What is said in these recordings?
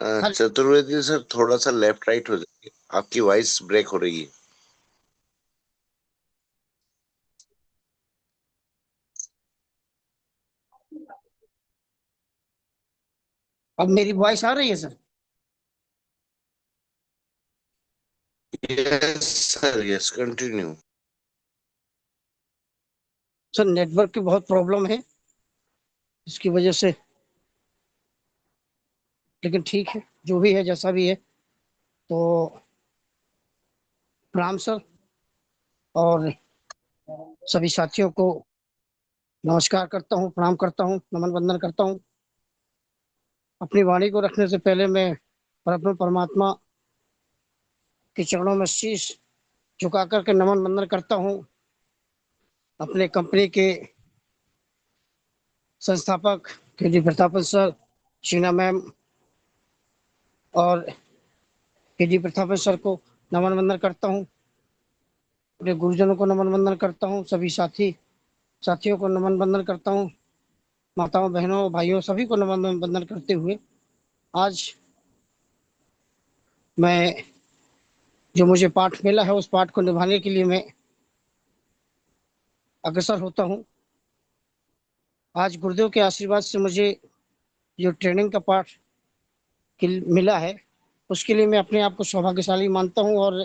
Chaturvedi sir, थोड़ा सा left right हो जाएगी, आपकी वॉइस ब्रेक हो रही है। अब मेरी वॉइस आ रही है sir? Yes sir, yes, continue. Sir network की बहुत प्रॉब्लम है इसकी वजह से। लेकिन ठीक है, जो भी है जैसा भी है। तो प्रणाम सर, और सभी साथियों को नमस्कार करता हूँ, प्रणाम करता हूँ, नमन वंदन करता हूँ। अपनी वाणी को रखने से पहले मैं परब्रह्म परमात्मा के चरणों में शीश झुका करके नमन वंदन करता हूँ। अपने कंपनी के संस्थापक के प्रतापन सर, शीना मैम और के प्रतापन सर को नमन वंदन करता हूँ। अपने गुरुजनों को नमन वंदन करता हूँ। सभी साथियों को नमन वंदन करता हूँ। माताओं, बहनों, भाइयों, सभी को नमन वंदन करते हुए आज मैं, जो मुझे पाठ मिला है, उस पाठ को निभाने के लिए मैं अग्रसर होता हूँ। आज गुरुदेव के आशीर्वाद से मुझे जो ट्रेनिंग का पाठ मिला है, उसके लिए मैं अपने आप को सौभाग्यशाली मानता हूँ। और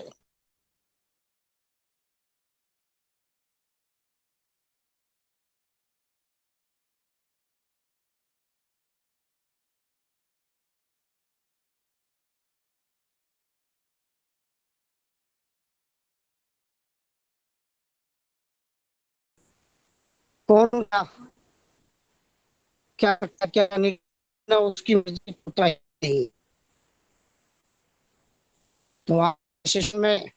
कौन क्या करता क्या नहीं ना, उसकी मुझे पता है नहीं। तो आज सेशन में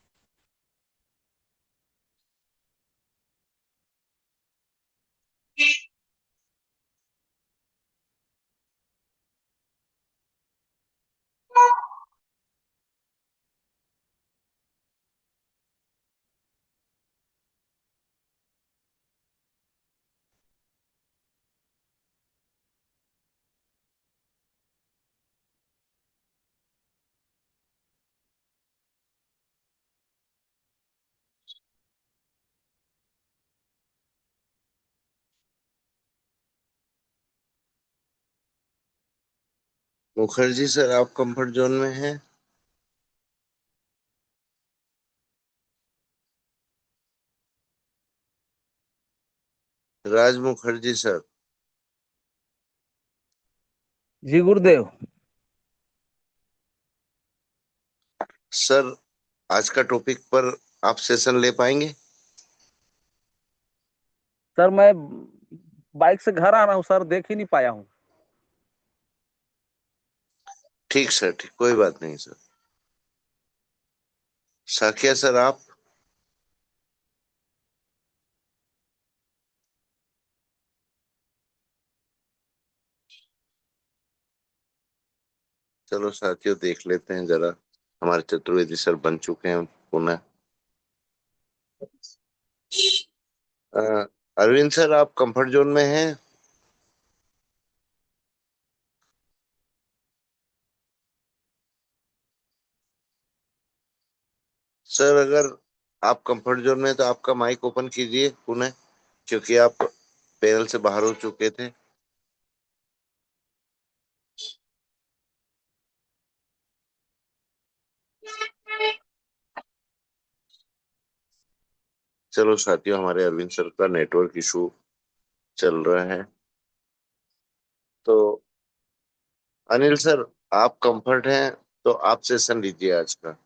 मुखर्जी सर, आप कंफर्ट जोन में हैं? राज मुखर्जी सर। जी गुरुदेव। सर, आज का टॉपिक पर आप सेशन ले पाएंगे? सर मैं बाइक से घर आ रहा हूँ सर, देख ही नहीं पाया हूँ। ठीक सर, ठीक, कोई बात नहीं सर। साकिया सर, आप? चलो साथियों, देख लेते हैं जरा। हमारे चतुर्वेदी सर बन चुके हैं पुनः। अ, अरविंद सर, आप कंफर्ट जोन में हैं? सर, अगर आप कंफर्ट जोन में हैं, तो आपका माइक ओपन कीजिए पुनः, क्योंकि आप पैनल से बाहर हो चुके थे। चलो साथियों, हमारे अरविंद सर का नेटवर्क इशू चल रहा है। तो अनिल सर, आप कंफर्ट हैं तो आप सेशन लीजिए आज का।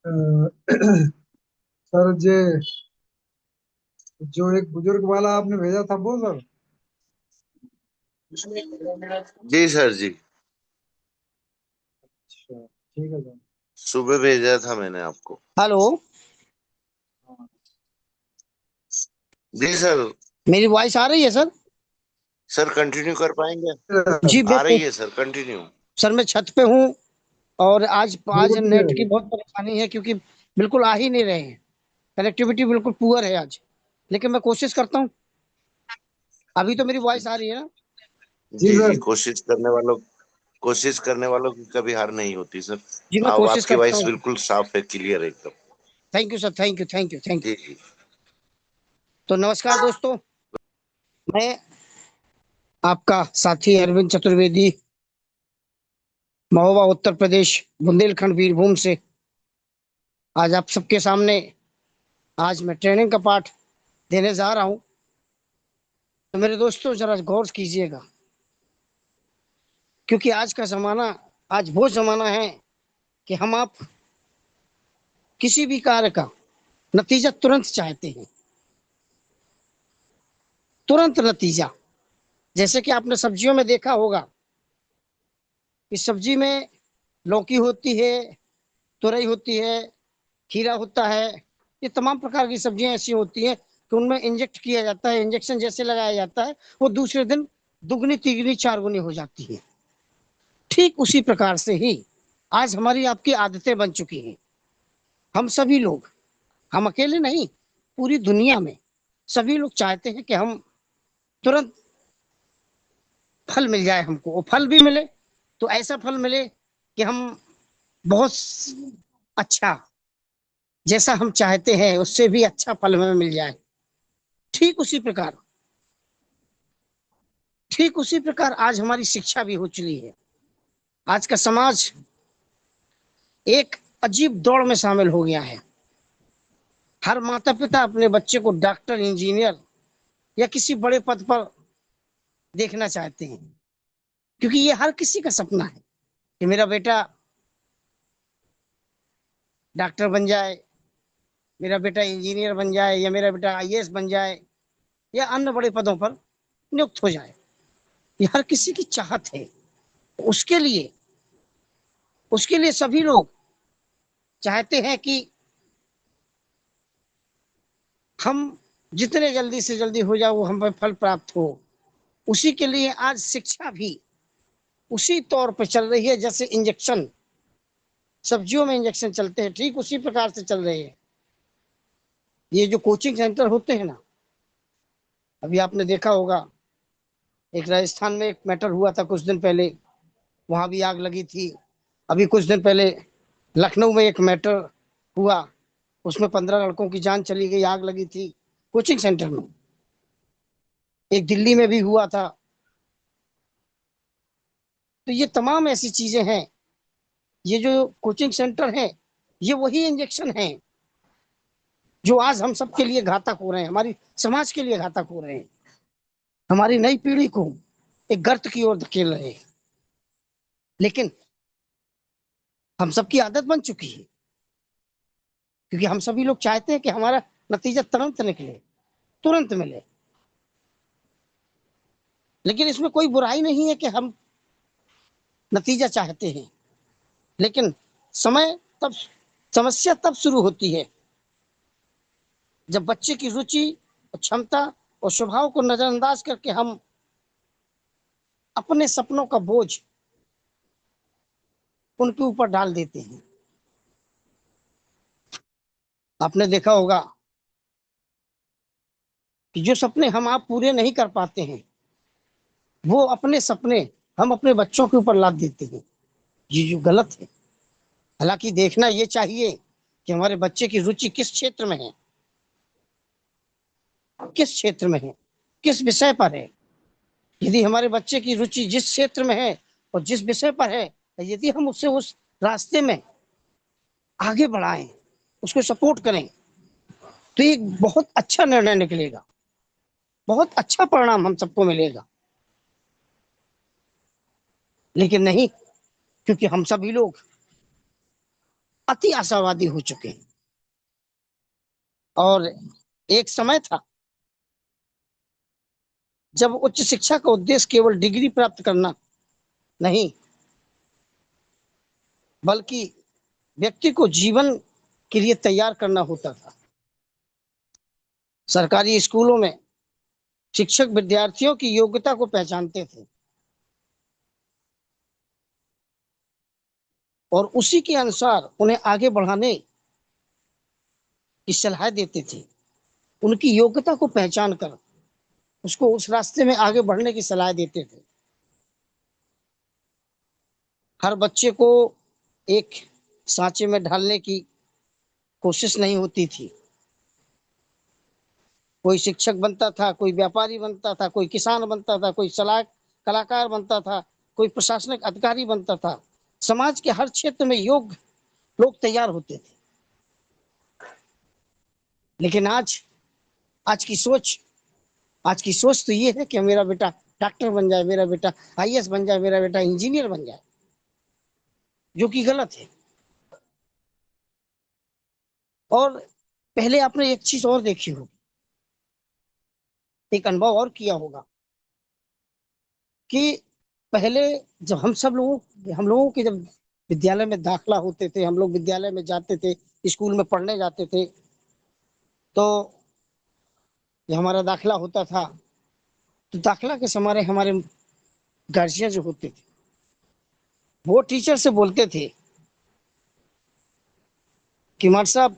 अ, सर जे जो एक बुजुर्ग वाला आपने भेजा था वो सर। जी सर जी। अच्छा, ठीक है सर। सुबह भेजा था मैंने आपको। हेलो, हाँ। जी सर। मेरी वॉइस आ रही है सर? सर कंटिन्यू कर पाएंगे? जी आ बिल्कुल। रही है सर, कंटिन्यू। सर मैं छत पे हूँ, और आज आज बिल्कुल नेट की क्लियर बहुत परेशानी है, क्योंकि बिल्कुल आ ही नहीं रहे हैं। कनेक्टिविटी बिल्कुल पुअर है आज। लेकिन मैं कोशिश करता हूँ। अभी तो मेरी वॉइस आ रही है ना? जी जी जी, सर। कोशिश करने वालों की कभी हार नहीं होती सर। जी मैं अब कोशिश आपकी करता वॉइस हूँ। बिल्कुल साफ है, क्लियर है एकदम। Thank you sir, thank you, thank you, thank you. जी जी। तो नमस्कार दोस्तों, मैं आपका साथी अरविंद चतुर्वेदी, महोबा उत्तर प्रदेश, बुंदेलखंड, बीरभूम से आज आप सबके सामने आज मैं ट्रेनिंग का पाठ देने जा रहा हूँ। तो मेरे दोस्तों जरा गौर कीजिएगा, क्योंकि आज का जमाना, आज वो जमाना है कि हम आप किसी भी कार्य का नतीजा तुरंत चाहते हैं, तुरंत नतीजा। जैसे कि आपने सब्जियों में देखा होगा कि सब्जी में लौकी होती है, तुरई होती है, खीरा होता है। ये तमाम प्रकार की सब्जियां ऐसी होती हैं कि उनमें इंजेक्ट किया जाता है, इंजेक्शन जैसे लगाया जाता है, वो दूसरे दिन दुगनी तिगनी चार गुनी हो जाती है। ठीक उसी प्रकार से ही आज हमारी आपकी आदतें बन चुकी हैं। हम सभी लोग, हम अकेले नहीं, पूरी दुनिया में सभी लोग चाहते हैं कि हम तुरंत फल मिल जाए हमको, वो फल भी मिले तो ऐसा फल मिले कि हम बहुत अच्छा, जैसा हम चाहते हैं उससे भी अच्छा फल हमें मिल जाए। ठीक उसी प्रकार, ठीक उसी प्रकार आज हमारी शिक्षा भी हो चुकी है। आज का समाज एक अजीब दौड़ में शामिल हो गया है। हर माता पिता अपने बच्चे को डॉक्टर, इंजीनियर या किसी बड़े पद पर देखना चाहते हैं, क्योंकि ये हर किसी का सपना है कि मेरा बेटा डॉक्टर बन जाए, मेरा बेटा इंजीनियर बन जाए, या मेरा बेटा आईएएस बन जाए, या अन्य बड़े पदों पर नियुक्त हो जाए। ये हर किसी की चाहत है। उसके लिए, उसके लिए सभी लोग चाहते हैं कि हम जितने जल्दी से जल्दी हो जाए वो हमें फल प्राप्त हो। उसी के लिए आज शिक्षा भी उसी तौर पे चल रही है जैसे इंजेक्शन, सब्जियों में इंजेक्शन चलते हैं, ठीक उसी प्रकार से चल रहे हैं। ये जो कोचिंग सेंटर होते हैं ना, अभी आपने देखा होगा, एक राजस्थान में एक मैटर हुआ था कुछ दिन पहले, वहां भी आग लगी थी। अभी कुछ दिन पहले लखनऊ में एक मैटर हुआ, उसमें 15 लड़कों की जान चली गई, आग लगी थी कोचिंग सेंटर में। एक दिल्ली में भी हुआ था। तो ये तमाम ऐसी चीजें हैं, ये जो कोचिंग सेंटर है, ये वही इंजेक्शन है जो आज हम सबके लिए घातक हो रहे हैं, हमारी समाज के लिए घातक हो रहे हैं, हमारी नई पीढ़ी को एक गर्त की ओर धकेल रहे हैं। लेकिन हम सबकी आदत बन चुकी है, क्योंकि हम सभी लोग चाहते हैं कि हमारा नतीजा तुरंत निकले, तुरंत मिले। लेकिन इसमें कोई बुराई नहीं है कि हम नतीजा चाहते हैं, लेकिन समय तब, समस्या तब शुरू होती है जब बच्चे की रुचि और क्षमता और स्वभाव को नजरअंदाज करके हम अपने सपनों का बोझ उनके ऊपर डाल देते हैं। आपने देखा होगा कि जो सपने हम आप पूरे नहीं कर पाते हैं, वो अपने सपने हम अपने बच्चों के ऊपर लाद देते हैं। ये जो गलत है। हालांकि देखना ये चाहिए कि हमारे बच्चे की रुचि किस क्षेत्र में है, किस क्षेत्र में है, किस विषय पर है। यदि हमारे बच्चे की रुचि जिस क्षेत्र में है और जिस विषय पर है, यदि हम उससे उस रास्ते में आगे बढ़ाएं, उसको सपोर्ट करें, तो एक बहुत अच्छा निर्णय निकलेगा, बहुत अच्छा परिणाम हम सबको मिलेगा। लेकिन नहीं, क्योंकि हम सभी लोग अति आशावादी हो चुके हैं। और एक समय था जब उच्च शिक्षा का उद्देश्य केवल डिग्री प्राप्त करना नहीं, बल्कि व्यक्ति को जीवन के लिए तैयार करना होता था। सरकारी स्कूलों में शिक्षक विद्यार्थियों की योग्यता को पहचानते थे और उसी के अनुसार उन्हें आगे बढ़ाने की सलाह देते थे। उनकी योग्यता को पहचान कर उसको उस रास्ते में आगे बढ़ने की सलाह देते थे। हर बच्चे को एक सांचे में ढालने की कोशिश नहीं होती थी। कोई शिक्षक बनता था, कोई व्यापारी बनता था, कोई किसान बनता था, कोई सलाह कलाकार बनता था, कोई प्रशासनिक अधिकारी बनता था। समाज के हर क्षेत्र में योग्य लोग तैयार होते थे। लेकिन आज की सोच तो ये है कि मेरा बेटा डॉक्टर बन जाए, मेरा बेटा आईएएस बन जाए, मेरा बेटा इंजीनियर बन जाए, जो कि गलत है। और पहले आपने एक चीज और देखी होगी, एक अनुभव और किया होगा कि पहले जब हम लोगों के जब विद्यालय में दाखला होते थे, हम लोग विद्यालय में जाते थे, स्कूल में पढ़ने जाते थे, तो जब हमारा दाखला होता था तो दाखला के समय हमारे गार्जियन जो होते थे वो टीचर से बोलते थे कि मार साहब,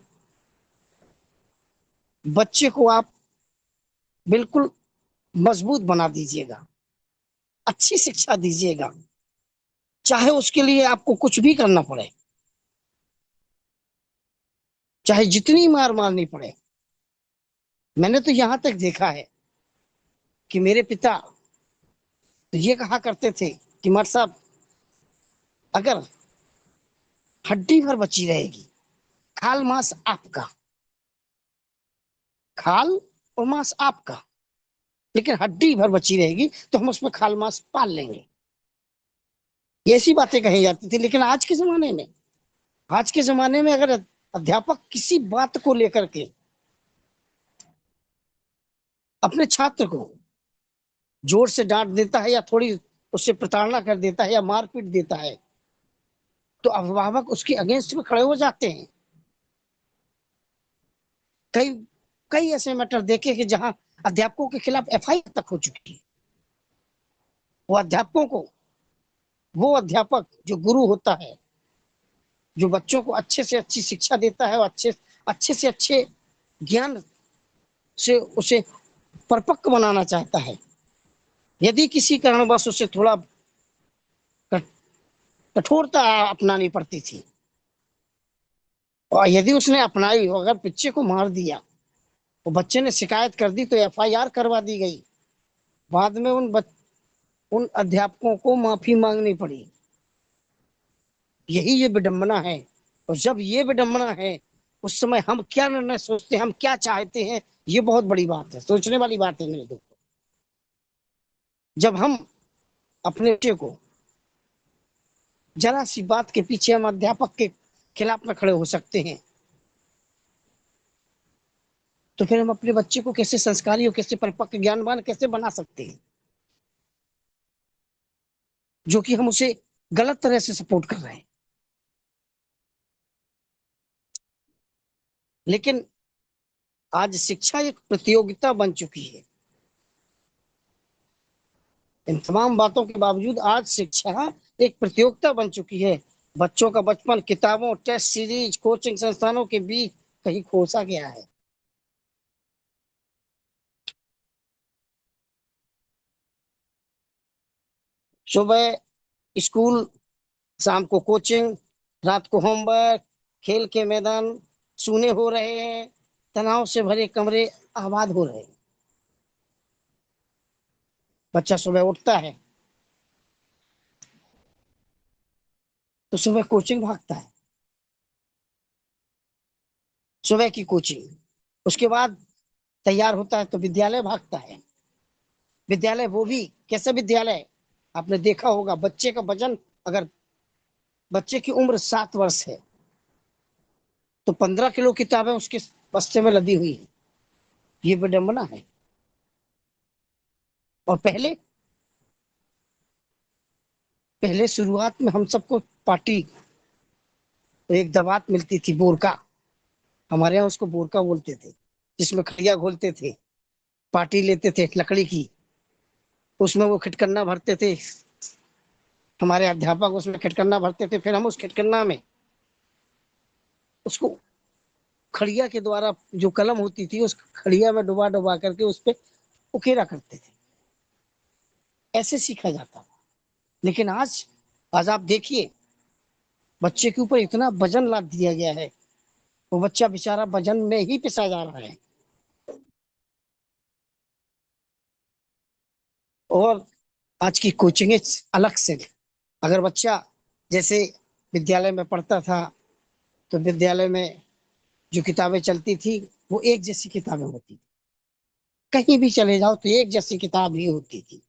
बच्चे को आप बिल्कुल मजबूत बना दीजिएगा, अच्छी शिक्षा दीजिएगा, चाहे उसके लिए आपको कुछ भी करना पड़े, चाहे जितनी मार मारनी पड़े। मैंने तो यहां तक देखा है कि मेरे पिता तो ये कहा करते थे कि मार साहब, अगर हड्डी भर बची रहेगी, खाल मांस आपका, खाल और मांस आपका, लेकिन हड्डी भर बची रहेगी तो हम उसमें खाल मांस पाल लेंगे। ये ऐसी बातें कही जाती थी। लेकिन आज के जमाने में अगर अध्यापक किसी बात को लेकर के अपने छात्र को जोर से डांट देता है या थोड़ी उससे प्रताड़ना कर देता है या मारपीट देता है, तो अभिभावक उसके अगेंस्ट में खड़े हो जाते हैं। कई कई ऐसे मैटर देखे कि जहां अध्यापकों के खिलाफ एफआईआर तक हो चुकी है। वो अध्यापकों को वो अध्यापक जो गुरु होता है, जो बच्चों को अच्छे से अच्छी शिक्षा देता है और अच्छे से अच्छे ज्ञान से उसे परिपक्व बनाना चाहता है, यदि किसी कारणवश उसे थोड़ा कठोरता अपनानी पड़ती थी और यदि उसने अपनाई, अगर बच्चे को मार दिया और बच्चे ने शिकायत कर दी तो एफआईआर करवा दी गई। बाद में उन अध्यापकों को माफी मांगनी पड़ी। यही ये विडंबना है। और जब ये विडंबना है, उस समय हम क्या निर्णय सोचते हैं, हम क्या चाहते हैं, ये बहुत बड़ी बात है, सोचने वाली बात है मेरे दोस्तों। जब हम अपने बच्चे को जरा सी बात के पीछे हम अध्यापक के खिलाफ में खड़े हो सकते हैं, तो फिर हम अपने बच्चे को कैसे संस्कारी और कैसे परिपक्व ज्ञानवान कैसे बना सकते हैं, जो कि हम उसे गलत तरह से सपोर्ट कर रहे हैं। लेकिन आज शिक्षा एक प्रतियोगिता बन चुकी है। इन तमाम बातों के बावजूद आज शिक्षा एक प्रतियोगिता बन चुकी है। बच्चों का बचपन किताबों, टेस्ट सीरीज, कोचिंग संस्थानों के बीच कहीं खोसा गया है। सुबह स्कूल, शाम को कोचिंग, रात को होमवर्क, खेल के मैदान सूने हो रहे हैं, तनाव से भरे कमरे आबाद हो रहे हैं। बच्चा सुबह उठता है तो सुबह कोचिंग भागता है, सुबह की कोचिंग, उसके बाद तैयार होता है तो विद्यालय भागता है। विद्यालय वो भी कैसे विद्यालय, आपने देखा होगा बच्चे का वजन, अगर बच्चे की उम्र 7 वर्ष है तो 15 किलो किताबें उसके बस्ते में लदी हुई है। ये विडंबना है। और पहले शुरुआत में हम सबको पार्टी एक दवात मिलती थी, बोरका, हमारे यहाँ उसको बोरका बोलते थे, जिसमें खड़िया घोलते थे, पार्टी लेते थे लकड़ी की, उसमें वो खिटकन्ना भरते थे, हमारे अध्यापक उसमें खिटकन्ना भरते थे, फिर हम उस खिटकन्ना में उसको खड़िया के द्वारा जो कलम होती थी उस खड़िया में डुबा डुबा करके उस पे उकेरा करते थे, ऐसे सीखा जाता था। लेकिन आज आज आप देखिए बच्चे के ऊपर इतना वजन लाद दिया गया है, वो बच्चा बेचारा वजन में ही पिसा जा रहा है। और आज की कोचिंग अलग से, अगर बच्चा जैसे विद्यालय में पढ़ता था तो विद्यालय में जो किताबें चलती थी वो एक जैसी किताबें होती थी, कहीं भी चले जाओ तो एक जैसी किताब ही होती थी।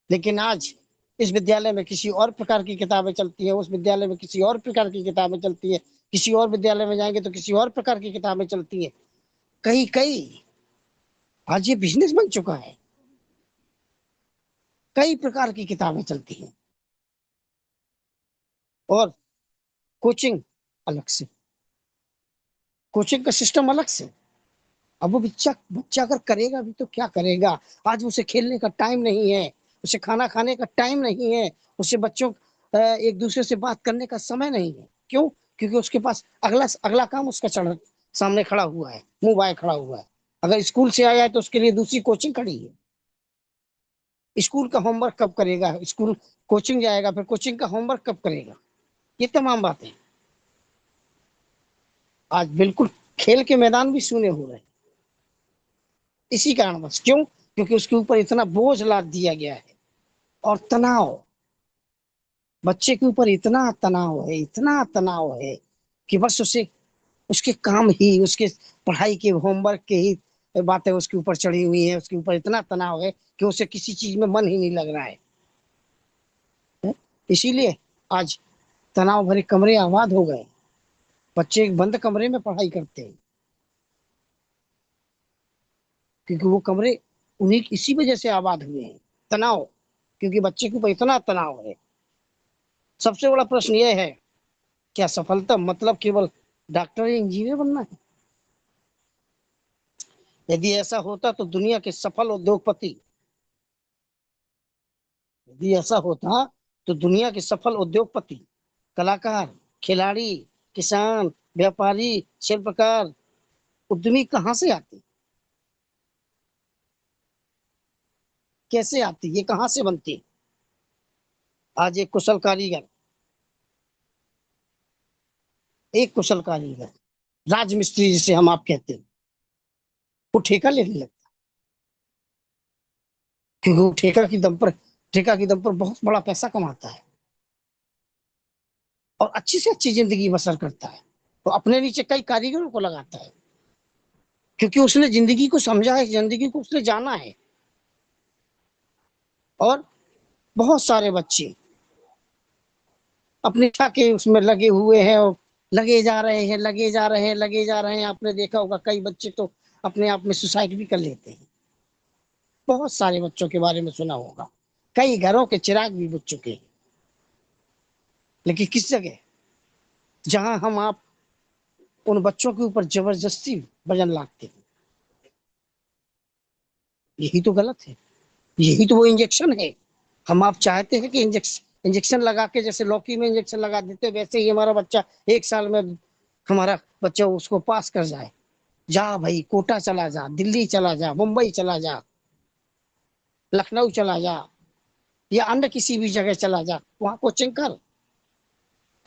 लेकिन आज इस विद्यालय में किसी और प्रकार की किताबें चलती है, उस विद्यालय में किसी और प्रकार की किताबें चलती है, किसी और विद्यालय में जाएंगे तो किसी और प्रकार की किताबें चलती है। कई कई आज ये बिजनेस बन चुका है, कई प्रकार की किताबें चलती हैं। और कोचिंग अलग से, कोचिंग का सिस्टम अलग से। अब वो बच्चा बच्चा अगर करेगा भी तो क्या करेगा? आज उसे खेलने का टाइम नहीं है, उसे खाना खाने का टाइम नहीं है, उसे बच्चों एक दूसरे से बात करने का समय नहीं है। क्यों? क्योंकि उसके पास अगला अगला काम उसका चढ़ सामने खड़ा हुआ है, मोबाइल खड़ा हुआ है। अगर स्कूल से आया है तो उसके लिए दूसरी कोचिंग खड़ी है। स्कूल का होमवर्क कब करेगा? स्कूल कोचिंग जाएगा, फिर कोचिंग का होमवर्क कब करेगा? ये तमाम बातें आज बिल्कुल खेल के मैदान भी सूने हो रहे हैं। इसी कारण बस, क्यों? क्योंकि उसके ऊपर इतना बोझ लाद दिया गया है। और तनाव, बच्चे के ऊपर इतना तनाव है, इतना तनाव है कि बस उसे उसके काम ही, उसके पढ़ाई के होमवर्क के ही बातें उसके ऊपर चढ़ी हुई है। उसके ऊपर इतना तनाव है कि उसे किसी चीज में मन ही नहीं लग रहा है। इसीलिए आज तनाव भरे कमरे आबाद हो गए, बच्चे एक बंद कमरे में पढ़ाई करते हैं, क्योंकि वो कमरे उन्हीं इसी वजह से आबाद हुए हैं, तनाव। क्योंकि बच्चे के ऊपर इतना तनाव है। सबसे बड़ा प्रश्न यह है, क्या सफलता मतलब केवल डॉक्टर या इंजीनियर बनना है? यदि ऐसा होता तो दुनिया के सफल उद्योगपति, यदि ऐसा होता तो दुनिया के सफल उद्योगपति, कलाकार, खिलाड़ी, किसान, व्यापारी, शिल्पकार, उद्यमी कहाँ से आते? कैसे आते? ये कहाँ से बनते? आज एक कुशल कारीगर, एक कुशल कारीगर, राजमिस्त्री जिसे हम आप कहते हैं, वो ठेका लेने लगता, क्योंकि वो ठेका की दम पर बहुत बड़ा पैसा कमाता है और अच्छी से अच्छी जिंदगी बसर करता है। तो अपने नीचे कई कारीगरों को लगाता है, क्योंकि उसने जिंदगी को समझा है, जिंदगी को उसने जाना है। और बहुत सारे बच्चे अपनी इच्छा के उसमें लगे हुए हैं और लगे जा रहे हैं, लगे जा रहे हैं, लगे जा रहे हैं। आपने देखा होगा कई बच्चे तो अपने आप में सुसाइड भी कर लेते हैं। बहुत सारे बच्चों के बारे में सुना होगा, कई घरों के चिराग भी बुझ चुके हैं। लेकिन किस जगह, जहां हम आप उन बच्चों के ऊपर जबरदस्ती वजन लादते हैं, यही तो गलत है। यही तो वो इंजेक्शन है। हम आप चाहते हैं कि इंजेक्शन लगा के, जैसे लौकी में इंजेक्शन लगा देते वैसे ही हमारा बच्चा 1 साल में, हमारा बच्चा उसको पास कर जाए। जा भाई, कोटा चला जा, दिल्ली चला जा, मुंबई चला जा, लखनऊ चला जा, या अन्य किसी भी जगह चला जा, वहां कोचिंग कर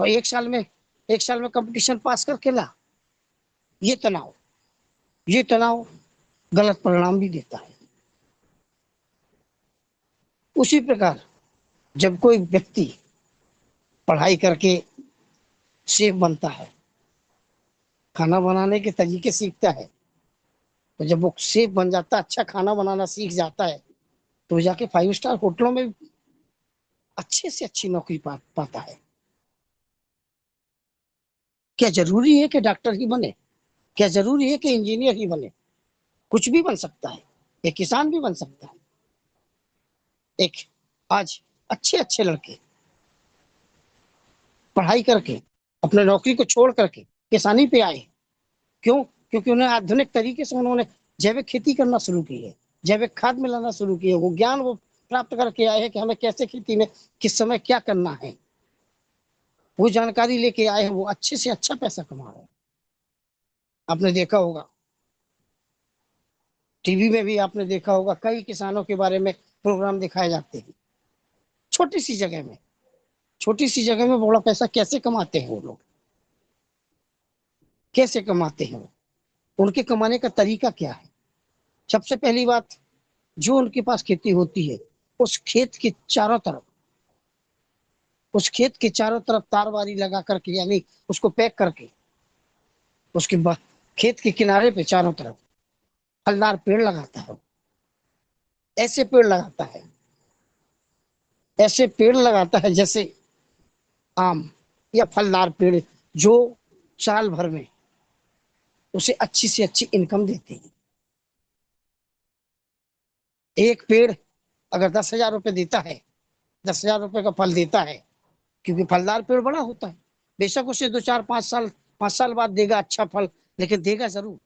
और 1 साल में कंपटीशन पास करके ला। ये तनाव, ये तनाव गलत परिणाम भी देता है। उसी प्रकार जब कोई व्यक्ति पढ़ाई करके शेफ बनता है, खाना बनाने के तरीके सीखता है, तो जब वो शेफ बन जाता है, अच्छा खाना बनाना सीख जाता है, तो जाके 5 स्टार होटलों में अच्छे से अच्छी नौकरी पाता है। क्या जरूरी है कि डॉक्टर ही बने? क्या जरूरी है कि इंजीनियर ही बने? कुछ भी बन सकता है, एक किसान भी बन सकता है। एक आज अच्छे अच्छे लड़के पढ़ाई करके अपने नौकरी को छोड़ करके किसानी पे आए। क्यों? क्योंकि उन्हें आधुनिक तरीके से उन्होंने जैविक खेती करना शुरू की है, जैविक खाद मिलाना शुरू किए। वो ज्ञान वो प्राप्त करके आए हैं कि हमें कैसे खेती में किस समय क्या करना है। वो जानकारी लेके आए हैं, वो अच्छे से अच्छा पैसा कमा रहे हैं। आपने देखा होगा, टीवी में भी आपने देखा होगा, कई किसानों के बारे में प्रोग्राम दिखाए जाते हैं। छोटी सी जगह में, छोटी सी जगह में बड़ा पैसा कैसे कमाते हैं वो लोग, कैसे कमाते हैं वो, उनके कमाने का तरीका क्या है? सबसे पहली बात, जो उनके पास खेती होती है, उस खेत के चारों तरफ, उस खेत के चारों तरफ तारबारी लगा करके, यानी उसको पैक करके, उसके बाद खेत के किनारे पे चारों तरफ फलदार पेड़ लगाता है। ऐसे पेड़ लगाता है, ऐसे पेड़ लगाता है जैसे आम या फलदार पेड़, जो साल भर में उसे अच्छी से अच्छी इनकम देते हैं। एक पेड़ अगर 10,000 रुपये देता है, 10,000 रुपये का फल देता है, क्योंकि फलदार पेड़ बड़ा होता है, बेशक उसे 2 4 5 साल, 5 साल बाद देगा अच्छा फल, लेकिन देगा जरूर।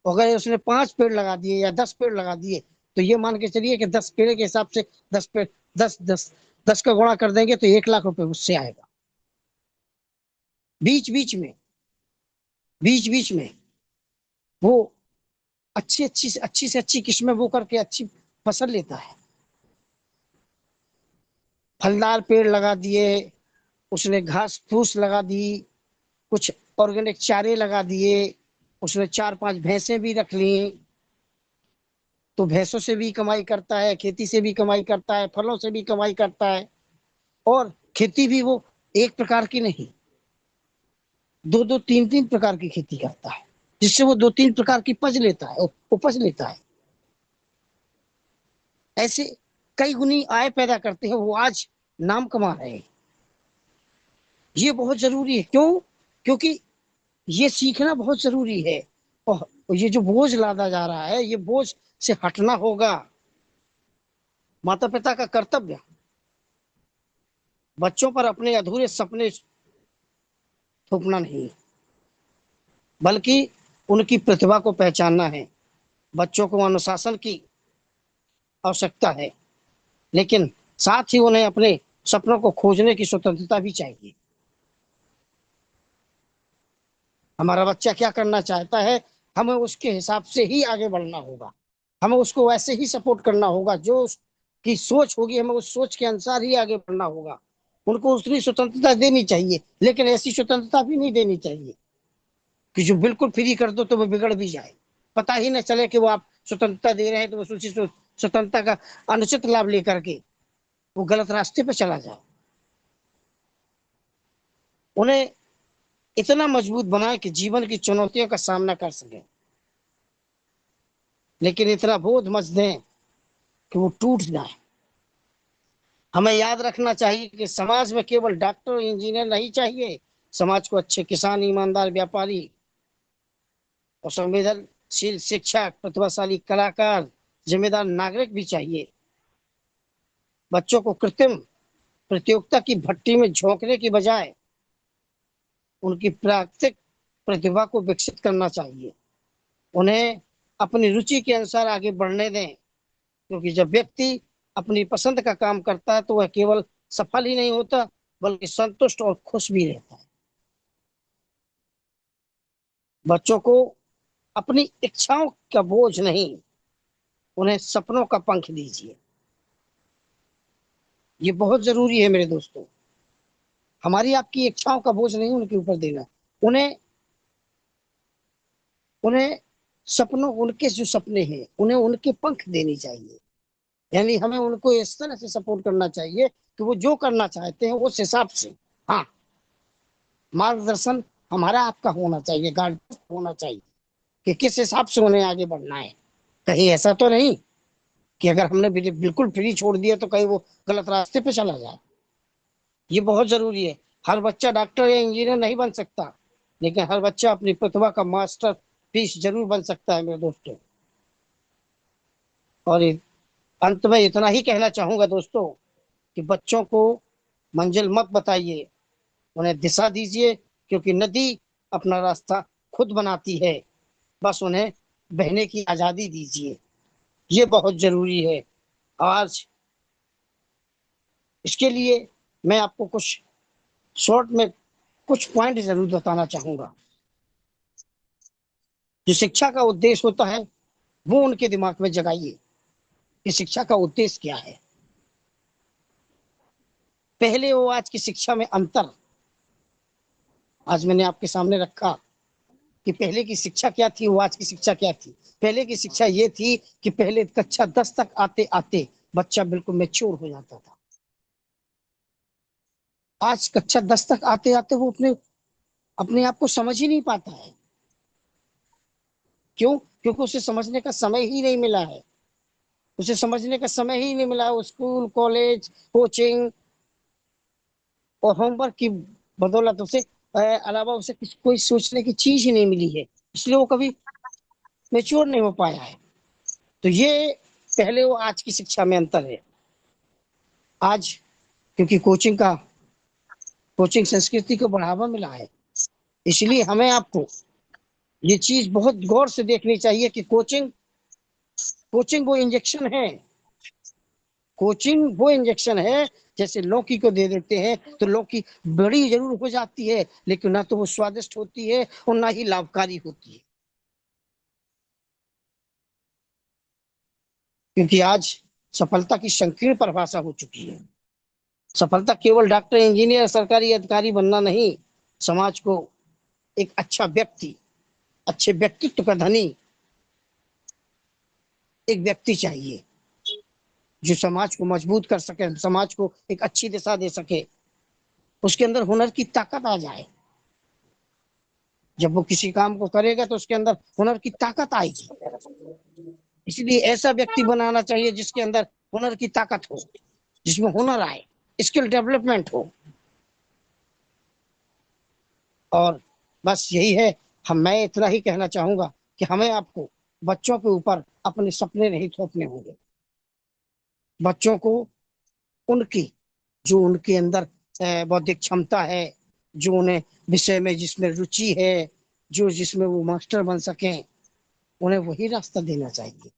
अगर उसने 5 पेड़ लगा दिए या 10 पेड़ लगा दिए, तो ये मान के चलिए कि 10 पेड़ के हिसाब से 10 पेड़, 10 10 10 का गुणा कर देंगे तो 1 लाख रुपए उससे आएगा। बीच बीच में, बीच बीच में वो अच्छी से अच्छी किस्में बो करके अच्छी फसल लेता है। फलदार पेड़ लगा दिए, उसने घास फूस लगा दी, कुछ ऑर्गेनिक चारे लगा दिए, उसने 4 5 भैंसें भी रख ली, तो भैंसों से भी कमाई करता है, खेती से भी कमाई करता है, फलों से भी कमाई करता है। और खेती भी वो एक प्रकार की नहीं, 2 2 3 3 प्रकार की खेती करता है, जिससे वो 2 3 प्रकार की उपज लेता है, उपज लेता है। ऐसे कई गुनी आय पैदा करते हैं, वो आज नाम कमा रहे हैं। ये बहुत जरूरी है, क्यों? क्योंकि ये सीखना बहुत जरूरी है। और ये जो बोझ लादा जा रहा है, ये बोझ से हटना होगा। माता पिता का कर्तव्य बच्चों पर अपने अधूरे सपने थोपना नहीं, बल्कि उनकी प्रतिभा को पहचानना है। बच्चों को अनुशासन की आवश्यकता है, लेकिन साथ ही उन्हें अपने सपनों को खोजने की स्वतंत्रता भी चाहिए। हमारा बच्चा क्या करना चाहता है, हमें उसके हिसाब से ही आगे बढ़ना होगा, हमें उसको वैसे ही सपोर्ट करना होगा, जो उसकी सोच होगी हमें उस सोच के अनुसार ही आगे बढ़ना होगा। उनको उतनी स्वतंत्रता देनी चाहिए, लेकिन ऐसी स्वतंत्रता भी नहीं देनी चाहिए कि जो बिल्कुल फ्री कर दो तो वो बिगड़ भी जाए, पता ही न चले कि वो आप स्वतंत्रता दे रहे हैं, तो वो उसी स्वतंत्रता का अनुचित लाभ लेकर के वो गलत रास्ते पर चला जाए। उन्हें इतना मजबूत बनाए कि जीवन की चुनौतियों का सामना कर सके, लेकिन इतना बोध मत दें कि वो टूट जाए। हमें याद रखना चाहिए कि समाज में केवल डॉक्टर और इंजीनियर नहीं चाहिए, समाज को अच्छे किसान, ईमानदार व्यापारी और संवेदनशील शिक्षक, प्रतिभाशाली कलाकार, जिम्मेदार नागरिक भी चाहिए। बच्चों को कृत्रिम प्रतियोगिता की भट्टी में झोंकने की बजाय उनकी प्राकृतिक प्रतिभा को विकसित करना चाहिए। उन्हें अपनी रुचि के अनुसार आगे बढ़ने दें, क्योंकि जब व्यक्ति अपनी पसंद का काम करता है तो वह केवल सफल ही नहीं होता, बल्कि संतुष्ट और खुश भी रहता है। बच्चों को अपनी इच्छाओं का बोझ नहीं, उन्हें सपनों का पंख दीजिए। ये बहुत जरूरी है मेरे दोस्तों। हमारी आपकी इच्छाओं का बोझ नहीं उनके ऊपर देना, उन्हें उन्हें सपनों, उनके जो सपने हैं उन्हें उनके पंख देने चाहिए। यानी हमें उनको इस तरह से सपोर्ट करना चाहिए कि वो जो करना चाहते हैं उस हिसाब से, हाँ, मार्गदर्शन हमारा आपका होना चाहिए, गाइडेंस होना चाहिए कि किस हिसाब से उन्हें आगे बढ़ना है। कहीं ऐसा तो नहीं कि अगर हमने बिल्कुल फ्री छोड़ दिया तो कहीं वो गलत रास्ते पे चला जाए। ये बहुत जरूरी है। हर बच्चा डॉक्टर या इंजीनियर नहीं बन सकता, लेकिन हर बच्चा अपनी प्रतिभा का मास्टर पीस जरूर बन सकता है मेरे दोस्तों। और अंत में इतना ही कहना चाहूंगा दोस्तों कि बच्चों को मंजिल मत बताइए, उन्हें दिशा दीजिए, क्योंकि नदी अपना रास्ता खुद बनाती है, बस उन्हें बहने की आजादी दीजिए। ये बहुत जरूरी है आज। इसके लिए मैं आपको कुछ शॉर्ट में कुछ पॉइंट जरूर बताना चाहूंगा। जो शिक्षा का उद्देश्य होता है वो उनके दिमाग में जगाइए कि शिक्षा का उद्देश्य क्या है। पहले वो आज की शिक्षा में अंतर आज मैंने आपके सामने रखा कि पहले की शिक्षा क्या थी, वो आज की शिक्षा क्या थी। पहले की शिक्षा ये थी कि पहले कक्षा 10 तक आते आते बच्चा बिल्कुल मैच्योर हो जाता था। आज कक्षा 10 तक आते आते वो अपने अपने आप को समझ ही नहीं पाता है। क्यों? क्योंकि उसे समझने का समय ही नहीं मिला है। उसे समझने का समय ही नहीं मिला है। स्कूल, कॉलेज, कोचिंग और होमवर्क की बदौलत उसे अलावा उसे कोई सोचने की चीज ही नहीं मिली है, इसलिए वो कभी मेच्योर नहीं हो पाया है। तो ये पहले वो आज की शिक्षा में अंतर है। आज क्योंकि कोचिंग संस्कृति को बढ़ावा मिला है, इसलिए हमें आपको ये चीज बहुत गौर से देखनी चाहिए कि कोचिंग वो इंजेक्शन है। कोचिंग वो इंजेक्शन है जैसे लौकी को दे देते हैं तो लौकी बड़ी जरूर हो जाती है, लेकिन ना तो वो स्वादिष्ट होती है और ना ही लाभकारी होती है। क्योंकि आज सफलता की संकीर्ण परिभाषा हो चुकी है। सफलता केवल डॉक्टर, इंजीनियर, सरकारी अधिकारी बनना नहीं, समाज को एक अच्छा व्यक्ति, अच्छे व्यक्तित्व का धनी एक व्यक्ति चाहिए जो समाज को मजबूत कर सके, समाज को एक अच्छी दिशा दे सके, उसके अंदर हुनर की ताकत आ जाए। जब वो किसी काम को करेगा तो उसके अंदर हुनर की ताकत आएगी। इसलिए ऐसा व्यक्ति बनाना चाहिए जिसके अंदर हुनर की ताकत हो, जिसमें हुनर आए, स्किल डेवलपमेंट हो। और बस यही है, मैं इतना ही कहना चाहूंगा कि हमें आपको बच्चों के ऊपर अपने सपने नहीं थोपने होंगे। बच्चों को उनकी जो उनके अंदर बौद्धिक क्षमता है, जो उन्हें विषय में जिसमें रुचि है, जो जिसमें वो मास्टर बन सके, उन्हें वही रास्ता देना चाहिए।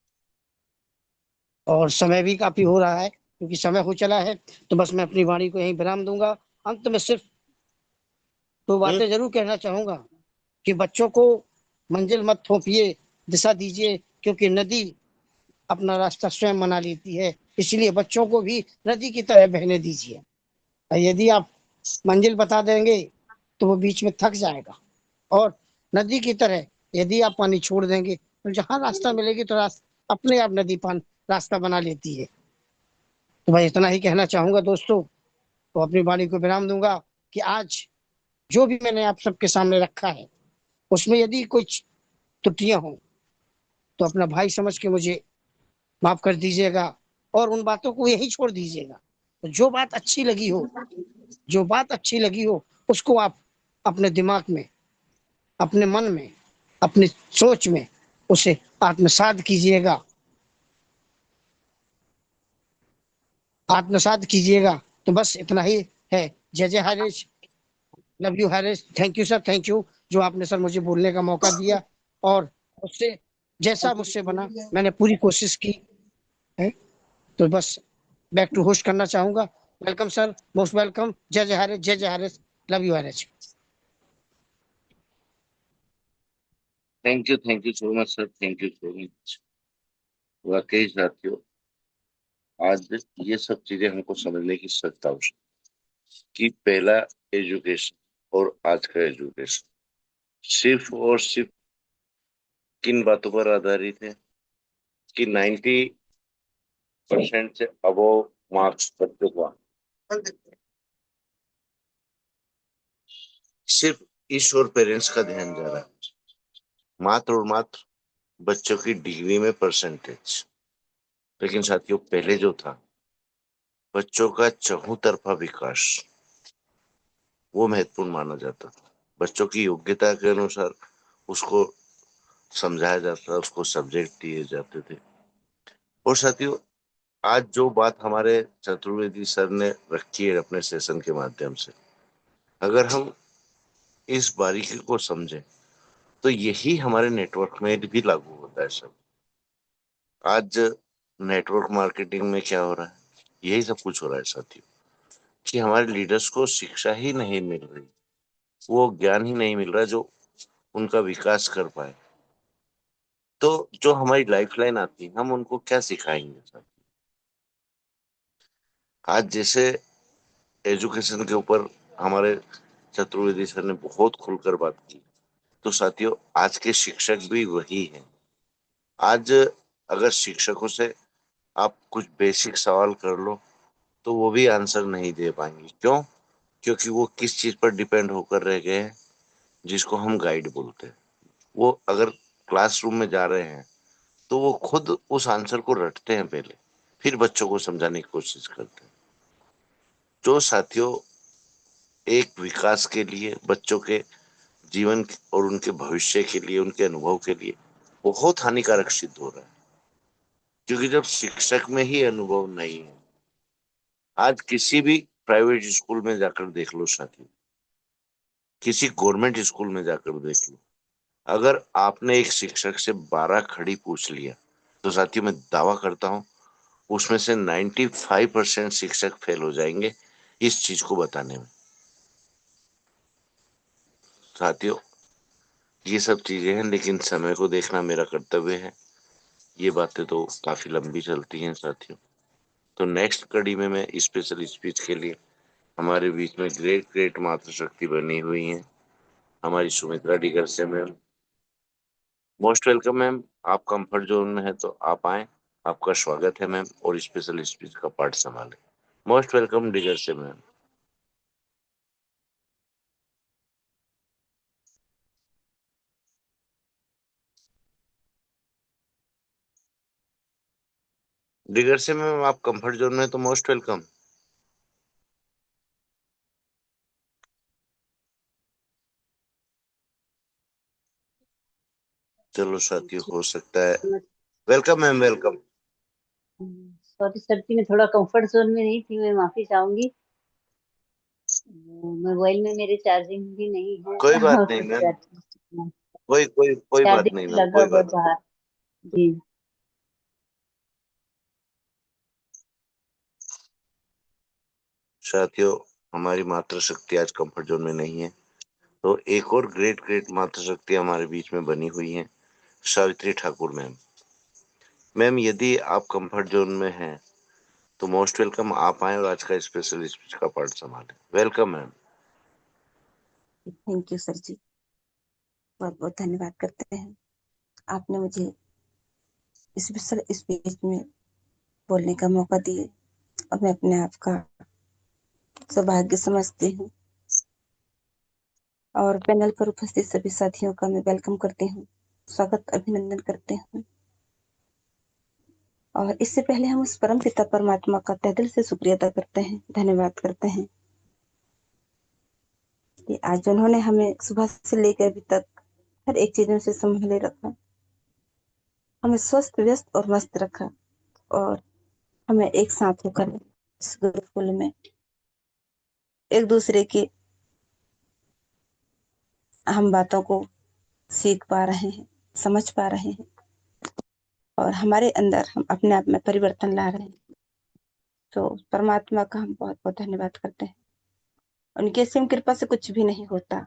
और समय भी काफी हो रहा है, क्योंकि समय हो चला है, तो बस मैं अपनी वाणी को यहीं विराम दूंगा। अंत में सिर्फ दो हम्म। बातें जरूर कहना चाहूंगा कि बच्चों को मंजिल मत थोपिए, दिशा दीजिए, क्योंकि नदी अपना रास्ता स्वयं बना लेती है। इसलिए बच्चों को भी नदी की तरह बहने दीजिए। और यदि आप मंजिल बता देंगे तो वो बीच में थक जाएगा, और नदी की तरह यदि आप पानी छोड़ देंगे तो जहां रास्ता मिलेगी तो अपने आप नदी पान रास्ता बना लेती है। तो मैं इतना ही कहना चाहूंगा दोस्तों, तो अपनी वाणी को विराम दूंगा कि आज जो भी मैंने आप सबके सामने रखा है उसमें यदि कुछ त्रुटियां हों तो अपना भाई समझ के मुझे माफ कर दीजिएगा, और उन बातों को यही छोड़ दीजिएगा। तो जो बात अच्छी लगी हो उसको आप अपने दिमाग में, अपने मन में, अपनी सोच में उसे आत्मसात कीजिएगा, आत्मसात कीजिएगा। तो बस इतना ही है। जय जय Harish, love you Harish, thank you sir, thank you जो आपने सर मुझे बोलने का मौका दिया। और उससे जैसा मुझसे बना मैंने पूरी कोशिश की है। तो बस बैक टू होस्ट करना चाहूंगा। Welcome sir, most welcome. जय जय हरीश, जय जय Harish, love you Harish. Thank you so much sir, thank you so much. वाकई साथियों, आज ये सब चीजें हमको समझने की सख्त आवश्यकता कि पहला एजुकेशन और आज का एजुकेशन सिर्फ और सिर्फ किन बातों पर आधारित है कि 90% से अबव मार्क्स बच्चों को आने। सिर्फ इस और पेरेंट्स का ध्यान जा रहा है मात्र और मात्र बच्चों की डिग्री में परसेंटेज। लेकिन साथियों, पहले जो था बच्चों का चहुतरफा विकास, वो महत्वपूर्ण माना जाता था। बच्चों की योग्यता के अनुसार उसको समझाया जाता, उसको सब्जेक्ट दिए जाते थे। और साथियों, आज जो बात हमारे चतुर्वेदी सर ने रखी है अपने सेशन के माध्यम से, अगर हम इस बारीकी को समझें तो यही हमारे नेटवर्क में भी लागू होता है सब। आज नेटवर्क मार्केटिंग में क्या हो रहा है, यही सब कुछ हो रहा है साथियों, कि हमारे लीडर्स को शिक्षा ही नहीं मिल रही, वो ज्ञान ही नहीं मिल रहा जो उनका विकास कर पाए। तो जो हमारी लाइफलाइन आती है हम उनको क्या सिखाएंगे सर? आज जैसे एजुकेशन के ऊपर हमारे चतुर्वेदी सर ने बहुत खुलकर बात की, तो साथियों आज के शिक्षक भी वही हैं। आज अगर शिक्षकों से आप कुछ बेसिक सवाल कर लो तो वो भी आंसर नहीं दे पाएंगे। क्यों? क्योंकि वो किस चीज पर डिपेंड होकर रह गए हैं, जिसको हम गाइड बोलते हैं। वो अगर क्लासरूम में जा रहे हैं तो वो खुद उस आंसर को रटते हैं पहले, फिर बच्चों को समझाने की कोशिश करते हैं। जो साथियों एक विकास के लिए, बच्चों के जीवन और उनके भविष्य के लिए, उनके अनुभव के लिए बहुत हानिकारक सिद्ध हो रहा है। क्योंकि जब शिक्षक में ही अनुभव नहीं है, आज किसी भी प्राइवेट स्कूल में जाकर देख लो साथियों, किसी गवर्नमेंट स्कूल में जाकर देख लो, अगर आपने एक शिक्षक से 12 खड़ी पूछ लिया तो साथियों मैं दावा करता हूं उसमें से 95% शिक्षक फेल हो जाएंगे इस चीज को बताने में। साथियों ये सब चीजें हैं, लेकिन समय को देखना मेरा कर्तव्य है। ये बातें तो काफी लंबी चलती हैं साथियों। तो नेक्स्ट कड़ी में मैं स्पेशल स्पीच के लिए हमारे बीच में ग्रेट ग्रेट मातृशक्ति बनी हुई हैं हमारी सुमित्रा डिगर से मैम। Most welcome ma'am. आप कंफर्ट जोन में है तो आप आए, आपका स्वागत है मैम, और स्पेशल स्पीच का पार्ट संभालें। मोस्ट वेलकम डिगर से मैम। डिगर से मैम आप कंफर्ट जोन में है तो मोस्ट वेलकम। चलो साथियों हो सकता है। Welcome ma'am, welcome. Sorry sir जी, मैं थोड़ा कंफर्ट जोन में नहीं थी, मैं माफी चाहूंगी। मोबाइल में मेरे चार्जिंग भी नहीं है कोई बात और नहीं कुछ मैम, चार्जिंग कोई बात नहीं चार्जिंग मैम, लगा कोई हुआ बात नहीं। बाहर। जी। साथियों हमारी मातृशक्ति आज कंफर्ट जोन में नहीं है, तो एक और ग्रेट ग्रेट मातृशक्ति हमारे बीच में बनी हुई है, सावित्री ठाकुर मैम। मैम यदि आप कंफर्ट जोन में हैं तो मोस्ट वेलकम, आप आए और आज का स्पेशल स्पीच का पार्ट संभालें। Welcome ma'am. Thank you sir जी, बहुत बहुत धन्यवाद करते हैं। आपने मुझे स्पेशल स्पीच में बोलने का मौका दिए और मैं अपने आप का सौभाग्य समझती हूँ। और पैनल पर उपस्थित सभी साथियों का मैं वेलकम करती हूँ, स्वागत अभिनंदन करते हूँ। और इससे पहले हम उस परम पिता परमात्मा का तहे दिल से शुक्रिया अदा करते हैं, धन्यवाद करते हैं कि आज उन्होंने हमें सुबह से लेकर अभी तक हर एक चीजों से संभाले रखा, हमें स्वस्थ व्यस्त और मस्त रखा, और हमें एक साथ होकर इस गुरुकुल में एक दूसरे की हम बातों को सीख पा रहे हैं, समझ पा रहे हैं, और हमारे अंदर हम अपने आप में परिवर्तन ला रहे हैं। तो परमात्मा का हम बहुत बहुत धन्यवाद करते हैं। उनकी असीम कृपा से कुछ भी नहीं होता।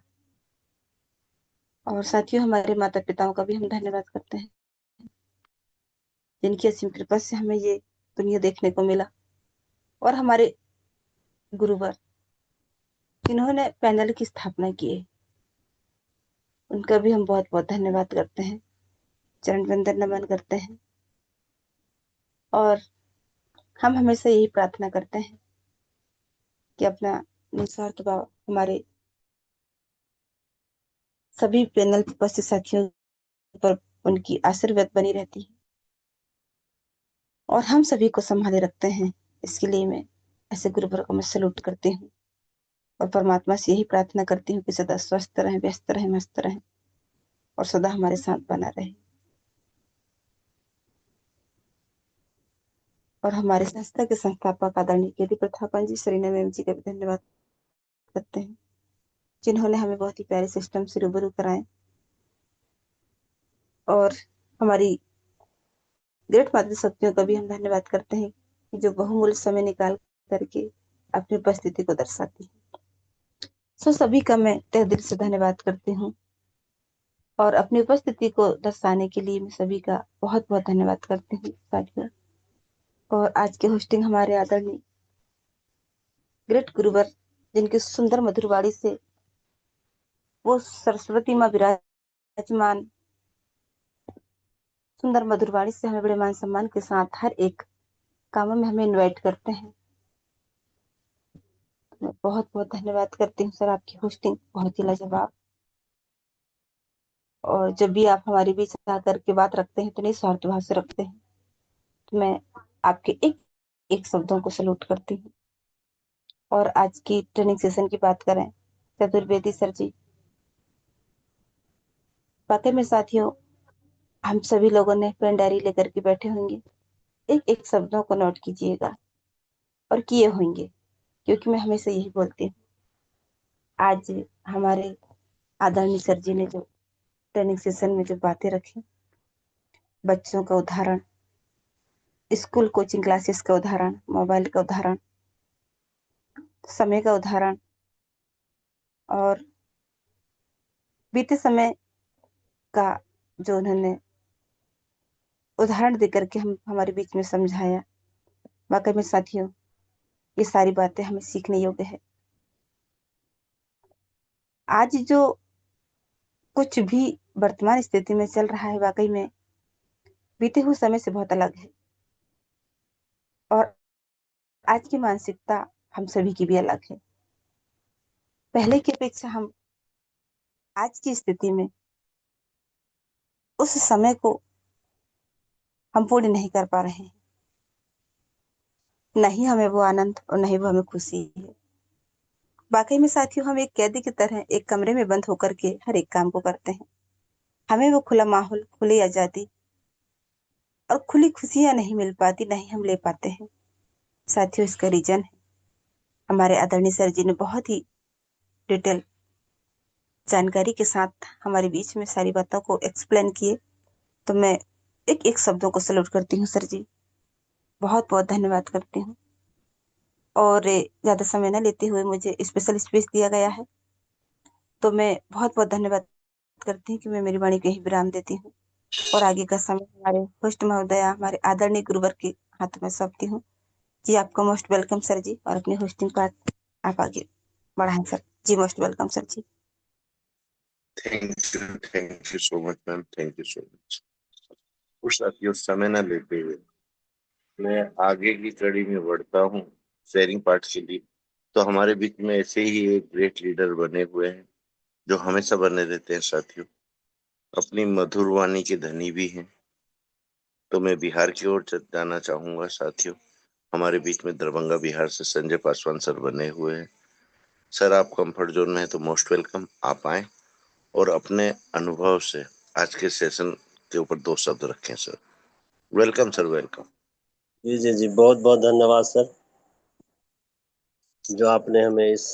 और साथियों हमारे माता पिताओं का भी हम धन्यवाद करते हैं, जिनकी असीम कृपा से हमें ये दुनिया देखने को मिला। और हमारे गुरुवर जिन्होंने पैनल की स्थापना की है, उनका भी हम बहुत बहुत धन्यवाद करते हैं, चरण वंदन नमन करते हैं। और हम हमेशा यही प्रार्थना करते हैं कि अपना निस्वार्थ भाव हमारे सभी पैनल पर उपस्थित साथियों पर उनकी आशीर्वाद बनी रहती है और हम सभी को संभाले रखते हैं। इसके लिए मैं ऐसे गुरुवर को मैं सलूट करती हूँ और परमात्मा से यही प्रार्थना करती हूँ कि सदा स्वस्थ रहें, व्यस्त रहें, मस्त रहें और सदा हमारे साथ बना रहे। और हमारे संस्था के संस्थापक आदरणीय केडी प्रथापन जी, सरीना मैम जी का भी धन्यवाद करते हैं, जिन्होंने हमें बहुत ही प्यारे सिस्टम से रूबरू कराए। और हमारी ग्रेट मातृशक्तियों का भी हम धन्यवाद करते हैं कि जो बहुमूल्य समय निकाल करके अपनी उपस्थिति को दर्शाती है। सो सभी का मैं तहे दिल से धन्यवाद करती हूँ। और अपनी उपस्थिति को दर्शाने के लिए मैं सभी का बहुत बहुत धन्यवाद करती हूँ साथियों। और आज की होस्टिंग हमारे आदरणीय ग्रेट गुरुवर, जिनकी सुंदर मधुर वाणी से वो सरस्वती माँ विराजमान, सुंदर मधुर वाणी से हमें बड़े मान सम्मान के साथ हर एक कामों में हमें इनवाइट करते हैं। मैं बहुत बहुत धन्यवाद करती हूँ सर, आपकी होस्टिंग बहुत ही लाजवाब। और जब भी आप हमारे बीच आकर के बात रखते हैं तो नहीं स्वार्थ भाव से रखते हैं, तो मैं आपके एक एक शब्दों को सलूट करती हूँ। और आज की ट्रेनिंग सेशन की बात करें, चतुर्वेदी सर जी, वाकई में साथियों हम सभी लोगों ने पेन डायरी लेकर के बैठे होंगे, एक एक शब्दों को नोट कीजिएगा और किए होंगे, क्योंकि मैं हमेशा यही बोलती हूँ। आज हमारे आदरणीय सर जी ने जो ट्रेनिंग सेशन में जो बातें रखी, बच्चों का उदाहरण, स्कूल कोचिंग क्लासेस का उदाहरण, मोबाइल का उदाहरण, समय का उदाहरण, और बीते समय का जो उन्होंने उदाहरण देकर के हम हमारे बीच में समझाया, वाकई में साथियों ये सारी बातें हमें सीखने योग्य है। आज जो कुछ भी वर्तमान स्थिति में चल रहा है, वाकई में बीते हुए समय से बहुत अलग है, और आज की मानसिकता हम सभी की भी अलग है। पहले की अपेक्षा हम आज की स्थिति में उस समय को हम पूर्ण नहीं कर पा रहे हैं, नहीं हमें वो आनंद और नहीं वो हमें खुशी है। वाकई में साथियों हम एक कैदी की तरह एक कमरे में बंद होकर के हर एक काम को करते हैं। हमें वो खुला माहौल, खुली आजादी और खुली खुशियां नहीं मिल पाती, नहीं हम ले पाते हैं। साथियों इसका रीजन है, हमारे आदरणीय सर जी ने बहुत ही डिटेल जानकारी के साथ हमारे बीच में सारी बातों को एक्सप्लेन किए, तो मैं एक एक शब्दों को सैल्यूट करती हूँ सर जी, बहुत बहुत धन्यवाद करती हूँ। और ज्यादा समय न लेते हुए मुझे स्पेशल स्पेस दिया गया है, तो मैं बहुत बहुत धन्यवाद करती हूँ कि मैं मेरी वाणी को यही विराम देती हूँ, और आगे का समय हमारे होस्ट महोदया, हमारे आदरणीय गुरुवर के हाथ में सौंपती हूँ। जी आपका मोस्ट वेलकम सर जी, और अपनी होस्टिंग पार्ट आप आगे बढ़ाएं sir ji. Most welcome sir ji. Thank you so much ma'am, thank you so much. कुछ साथियों समय न लेते हुए मैं आगे की कड़ी में बढ़ता हूँ शेयरिंग पार्ट के लिए। तो हमारे बीच में ऐसे ही एक ग्रेट लीडर बने हुए हैं जो हमेशा बने रहते हैं साथियों, अपनी मधुर वाणी के धनी भी हैं। तो मैं बिहार की ओर जाना चाहूंगा साथियों। हमारे बीच में दरभंगा बिहार से संजय पासवान सर बने हुए हैं। सर आप कंफर्ट जोन में हैं तो मोस्ट वेलकम, आप आए और अपने अनुभव से आज के सेशन के ऊपर दो शब्द रखें सर। Welcome sir, welcome. जी जी जी, बहुत बहुत धन्यवाद सर, जो आपने हमें इस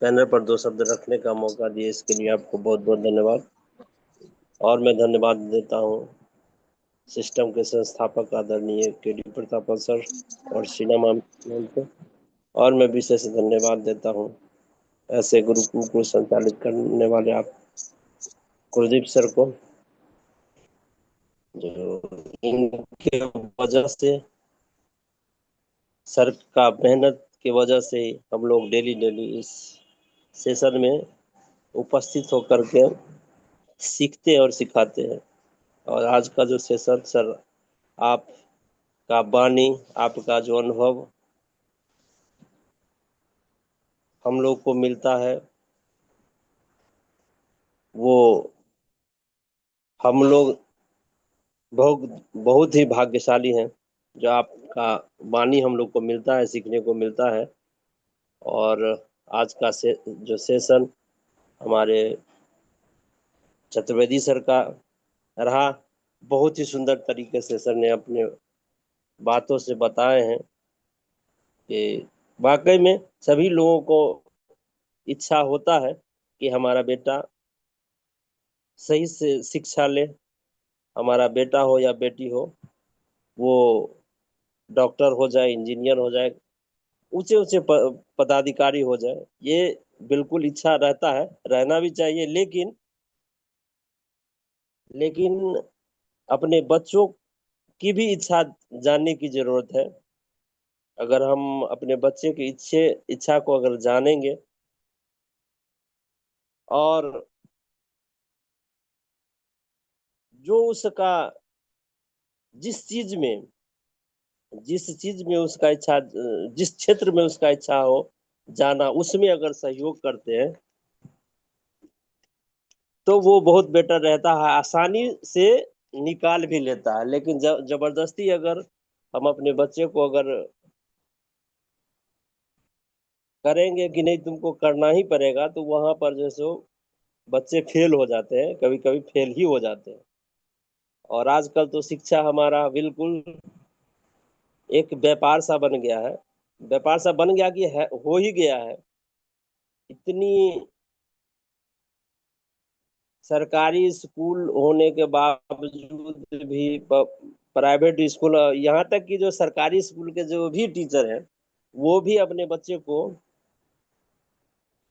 पैनल पर दो शब्द रखने का मौका दिया, इसके लिए आपको बहुत बहुत धन्यवाद। और मैं धन्यवाद देता हूँ सिस्टम के संस्थापक आदरणीय के.डी. प्रताप सर और शीना मैम को, और मैं विशेष धन्यवाद देता हूँ ऐसे गुरुकुल को संचालित करने वाले आप कुलदीप सर को, जो इनके वजह से, सर का मेहनत की वजह से हम लोग डेली डेली इस सेशन में उपस्थित होकर के सीखते और सिखाते हैं। और आज का जो सेशन सर, आपका वाणी, आपका जो अनुभव हम लोग को मिलता है, वो हम लोग बहुत बहुत ही भाग्यशाली हैं, जो आपका वाणी हम लोग को मिलता है, सीखने को मिलता है। और आज का जो सेशन हमारे चतुर्वेदी सर का रहा, बहुत ही सुंदर तरीके से सर ने अपने बातों से बताए हैं कि वाकई में सभी लोगों को इच्छा होता है कि हमारा बेटा सही से शिक्षा ले, हमारा बेटा हो या बेटी हो, वो डॉक्टर हो जाए, इंजीनियर हो जाए, ऊंचे ऊंचे पदाधिकारी हो जाए। ये बिल्कुल इच्छा रहता है, रहना भी चाहिए, लेकिन लेकिन अपने बच्चों की भी इच्छा जानने की जरूरत है। अगर हम अपने बच्चे की इच्छा को अगर जानेंगे और जो उसका जिस चीज में उसका इच्छा, जिस क्षेत्र में उसका इच्छा हो जाना, उसमें अगर सहयोग करते हैं तो वो बहुत बेटर रहता है, आसानी से निकाल भी लेता है। लेकिन जबरदस्ती अगर हम अपने बच्चे को अगर करेंगे कि नहीं तुमको करना ही पड़ेगा, तो वहां पर जो सो बच्चे फेल हो जाते हैं, कभी कभी फेल ही हो जाते हैं। और आजकल तो शिक्षा हमारा बिल्कुल एक व्यापार सा बन गया है। व्यापार सा बन गया कि हो ही गया है। इतनी सरकारी स्कूल होने के बावजूद भी प्राइवेट स्कूल, यहाँ तक कि जो सरकारी स्कूल के जो भी टीचर हैं वो भी अपने बच्चे को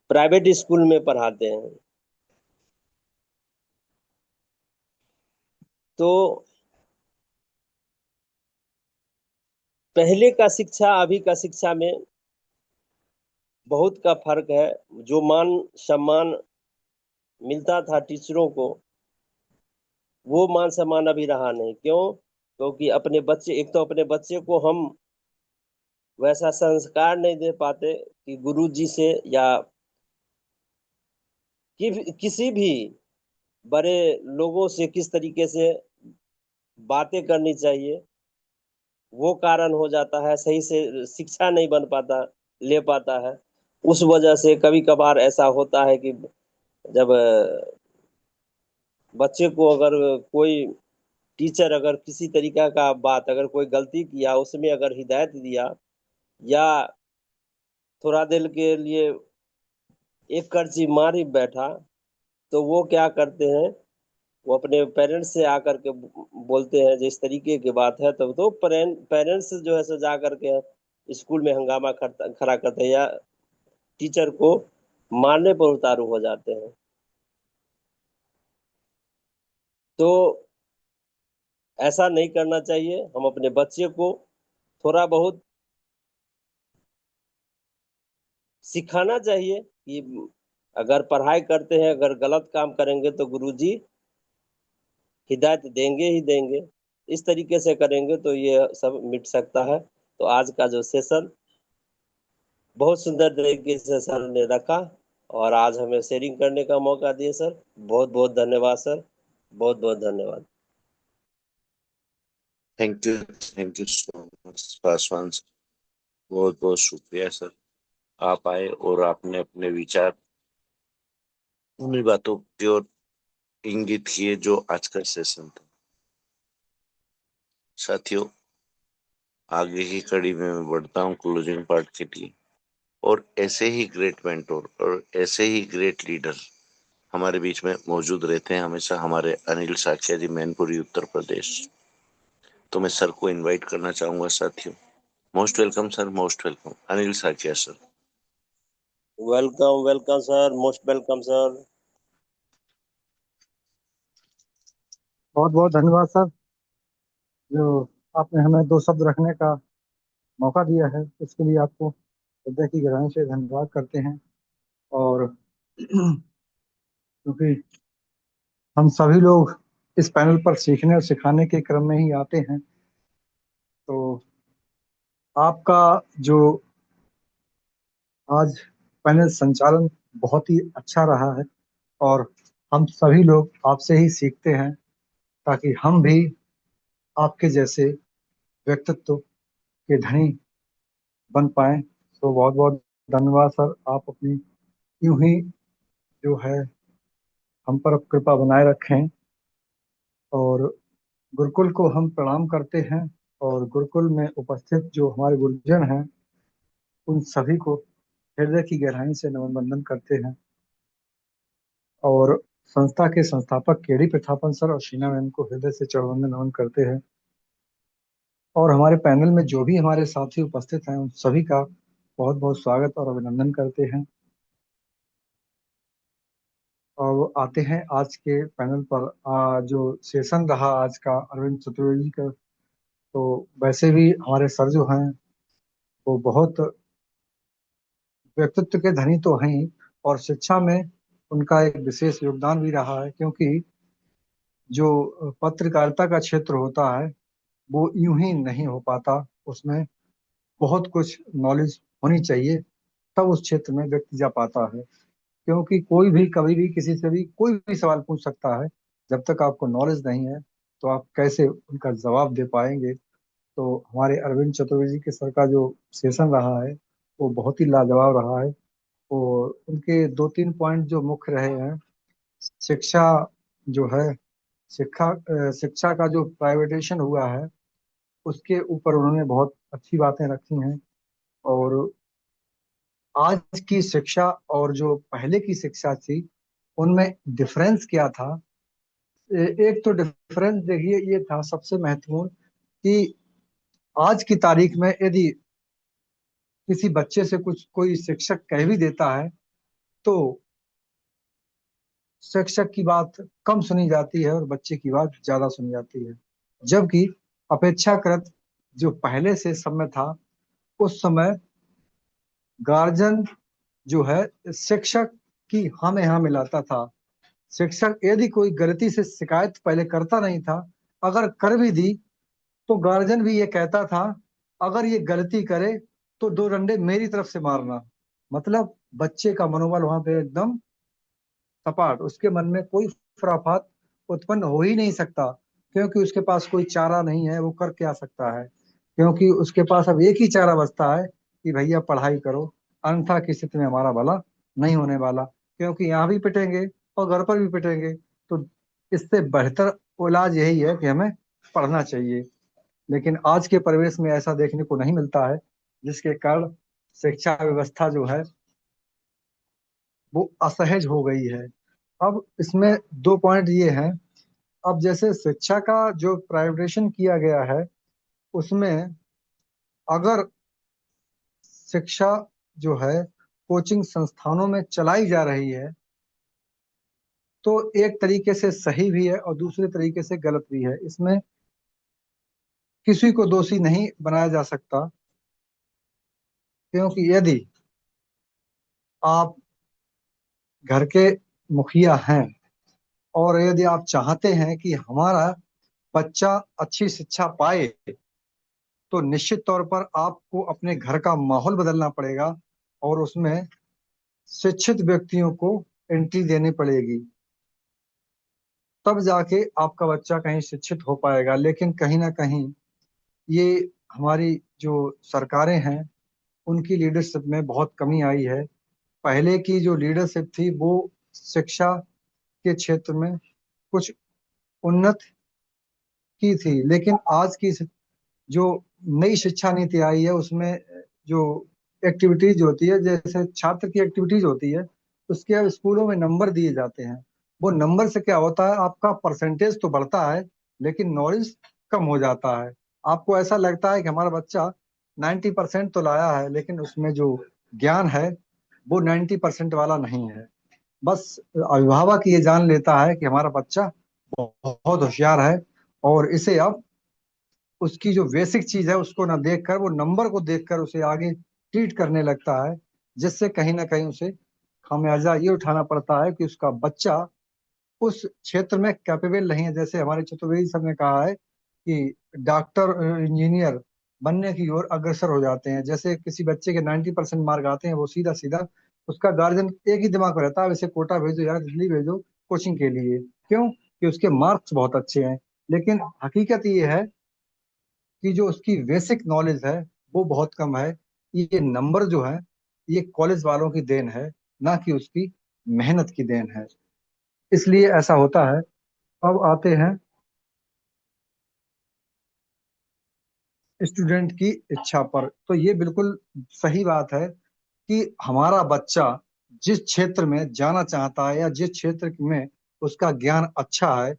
प्राइवेट स्कूल में पढ़ाते हैं। तो पहले का शिक्षा अभी का शिक्षा में बहुत का फर्क है। जो मान सम्मान मिलता था टीचरों को, वो मान सम्मान अभी रहा नहीं। क्यों? क्योंकि अपने बच्चे, एक तो अपने बच्चे को हम वैसा संस्कार नहीं दे पाते कि गुरु जी से या किसी भी बड़े लोगों से किस तरीके से बातें करनी चाहिए, वो कारण हो जाता है। सही से शिक्षा नहीं बन पाता, ले पाता है। उस वजह से कभी कभार ऐसा होता है कि जब बच्चे को अगर कोई टीचर अगर किसी तरीका का बात, अगर कोई गलती किया, उसमें अगर हिदायत दिया या थोड़ा देर के लिए एक करची मार ही बैठा, तो वो क्या करते हैं, वो अपने पेरेंट्स से आकर के बोलते हैं जिस तरीके की बात है, तो पेरेंट्स जो है सो जा करके स्कूल में हंगामा खड़ा करते हैं या टीचर को मारने पर उतारू हो जाते हैं। तो ऐसा नहीं करना चाहिए। हम अपने बच्चे को थोड़ा बहुत सिखाना चाहिए कि अगर पढ़ाई करते हैं, अगर गलत काम करेंगे तो गुरुजी हिदायत देंगे ही देंगे। इस तरीके से करेंगे तो ये सब मिट सकता है। तो आज का जो सेशन बहुत सुंदर तरीके से सर ने रखा और आज हमें शेयरिंग करने का मौका दिए सर। बहुत बहुत धन्यवाद सर, बहुत बहुत धन्यवाद। Thank you so much Paswan sir, बहुत बहुत शुक्रिया सर। आप आए और आपने अपने विचार उन्हीं बातों की ओर इंगित किए जो आज का सेशन था। साथियों, आगे की कड़ी में मैं बढ़ता हूँ क्लोजिंग पार्ट के लिए। और ऐसे ही ग्रेट मेंटोर और ऐसे ही ग्रेट लीडर हमारे बीच में मौजूद रहते हैं हमेशा। हमारे अनिल साखिया जी, मैनपुरी, उत्तर प्रदेश। तो मैं सर को इनवाइट करना चाहूंगा साथियों। Most welcome sir, most welcome Anil Sakhiya sir. Welcome welcome sir, most welcome sir. बहुत बहुत धन्यवाद सर, जो आपने हमें दो शब्द रखने का मौका दिया है, इसके लिए आपको हृदय की गहराई से धन्यवाद करते हैं। और क्योंकि हम सभी लोग इस पैनल पर सीखने और सिखाने के क्रम में ही आते हैं, तो आपका जो आज पैनल संचालन बहुत ही अच्छा रहा है और हम सभी लोग आपसे ही सीखते हैं ताकि हम भी आपके जैसे व्यक्तित्व के धनी बन पाए। तो बहुत बहुत धन्यवाद सर, आप अपनी यूं ही जो है हम पर कृपा बनाए रखें। और गुरुकुल को हम प्रणाम करते हैं और गुरुकुल में उपस्थित जो हमारे गुरुजन हैं उन सभी को हृदय की गहराई से नमन बंदन करते हैं। और संस्था के संस्थापक केडी प्रथापन सर और शीना मैम को हृदय से चरणवंदन नमन करते हैं। और हमारे पैनल में जो भी हमारे साथी उपस्थित हैं उन सभी का बहुत बहुत स्वागत और अभिनंदन करते हैं। और अब आते हैं आज के पैनल पर। जो सेशन रहा आज का अरविंद चतुर्वेदी का, तो वैसे भी हमारे सर जो हैं वो बहुत व्यक्तित्व के धनी तो हैं ही, और शिक्षा में उनका एक विशेष योगदान भी रहा है, क्योंकि जो पत्रकारिता का क्षेत्र होता है वो यूं ही नहीं हो पाता। उसमें बहुत कुछ नॉलेज होनी चाहिए, तब उस क्षेत्र में व्यक्ति जा पाता है। क्योंकि कोई भी कभी भी किसी से भी कोई भी सवाल पूछ सकता है, जब तक आपको नॉलेज नहीं है तो आप कैसे उनका जवाब दे पाएंगे। तो हमारे अरविंद चतुर्वेदी के सर का जो सेशन रहा है वो बहुत ही लाजवाब रहा है, और उनके दो तीन पॉइंट जो मुख्य रहे हैं, शिक्षा जो है, शिक्षा का जो प्राइवेटेशन हुआ है उसके ऊपर उन्होंने बहुत अच्छी बातें रखी हैं। और आज की शिक्षा और जो पहले की शिक्षा थी उनमें डिफरेंस क्या था। एक तो डिफरेंस देखिए ये था सबसे महत्वपूर्ण, कि आज की तारीख में यदि किसी बच्चे से कुछ कोई शिक्षक कह भी देता है तो शिक्षक की बात कम सुनी जाती है और बच्चे की बात ज्यादा सुनी जाती है। जबकि अपेक्षाकृत जो पहले से समय था, उस समय गार्जियन जो है शिक्षक की हाँ में हाँ मिलाता था। शिक्षक यदि कोई गलती से शिकायत पहले करता नहीं था, अगर कर भी दी तो गार्जियन भी ये कहता था अगर ये गलती करे तो दो डंडे मेरी तरफ से मारना। मतलब बच्चे का मनोबल वहां पे एकदम सपाट, उसके मन में कोई खुराफात उत्पन्न हो ही नहीं सकता, क्योंकि उसके पास कोई चारा नहीं है, वो कर क्या सकता है। क्योंकि उसके पास अब एक ही चारा बचता है कि भैया पढ़ाई करो, अन्यथा की स्थिति में हमारा भला नहीं होने वाला, क्योंकि यहाँ भी पिटेंगे और घर पर भी पिटेंगे। तो इससे बेहतर इलाज यही है कि हमें पढ़ना चाहिए। लेकिन आज के परिवेश में ऐसा देखने को नहीं मिलता है, जिसके कारण शिक्षा व्यवस्था जो है वो असहज हो गई है। अब इसमें दो पॉइंट ये हैं। अब जैसे शिक्षा का जो प्राइवेटेशन किया गया है उसमें अगर शिक्षा जो है कोचिंग संस्थानों में चलाई जा रही है तो एक तरीके से सही भी है और दूसरे तरीके से गलत भी है। इसमें किसी को दोषी नहीं बनाया जा सकता, क्योंकि यदि आप घर के मुखिया हैं और यदि आप चाहते हैं कि हमारा बच्चा अच्छी शिक्षा पाए, तो निश्चित तौर पर आपको अपने घर का माहौल बदलना पड़ेगा और उसमें शिक्षित व्यक्तियों को एंट्री देनी पड़ेगी, तब जाके आपका बच्चा कहीं शिक्षित हो पाएगा। लेकिन कहीं ना कहीं ये हमारी जो सरकारें हैं उनकी लीडरशिप में बहुत कमी आई है। पहले की जो लीडरशिप थी वो शिक्षा के क्षेत्र में कुछ उन्नत की थी, लेकिन आज की जो नई शिक्षा नीति आई है उसमें जो एक्टिविटीज होती है, जैसे छात्र की एक्टिविटीज होती है, उसके अब स्कूलों में नंबर दिए जाते हैं। वो नंबर से क्या होता है, आपका परसेंटेज तो बढ़ता है लेकिन नॉलेज कम हो जाता है। आपको ऐसा लगता है कि हमारा बच्चा 90% तो लाया है, लेकिन उसमें जो ज्ञान है वो 90% वाला नहीं है। बस अभिभावक ये जान लेता है कि हमारा बच्चा बहुत होशियार है, और इसे अब उसकी जो बेसिक चीज है उसको ना देखकर, वो नंबर को देखकर उसे आगे ट्रीट करने लगता है, जिससे कहीं ना कहीं उसे खामियाजा ये उठाना पड़ता है कि उसका बच्चा उस क्षेत्र में कैपेबल नहीं है। जैसे हमारे चतुर्वेदी सर ने कहा है कि डॉक्टर इंजीनियर बनने की ओर अग्रसर हो जाते हैं। जैसे किसी बच्चे के 90% मार्क आते हैं, वो सीधा सीधा उसका गार्जियन एक ही दिमाग में रहता है, इसे कोटा भेजो या दिल्ली भेजो कोचिंग के लिए। क्यों? कि उसके मार्क्स बहुत अच्छे हैं। लेकिन हकीकत ये है कि जो उसकी बेसिक नॉलेज है वो बहुत कम है। ये नंबर जो है ये कॉलेज वालों की देन है, ना कि उसकी मेहनत की देन है। इसलिए ऐसा होता है। अब आते हैं स्टूडेंट की इच्छा पर। तो ये बिल्कुल सही बात है कि हमारा बच्चा जिस क्षेत्र में जाना चाहता है या जिस क्षेत्र में उसका ज्ञान अच्छा है,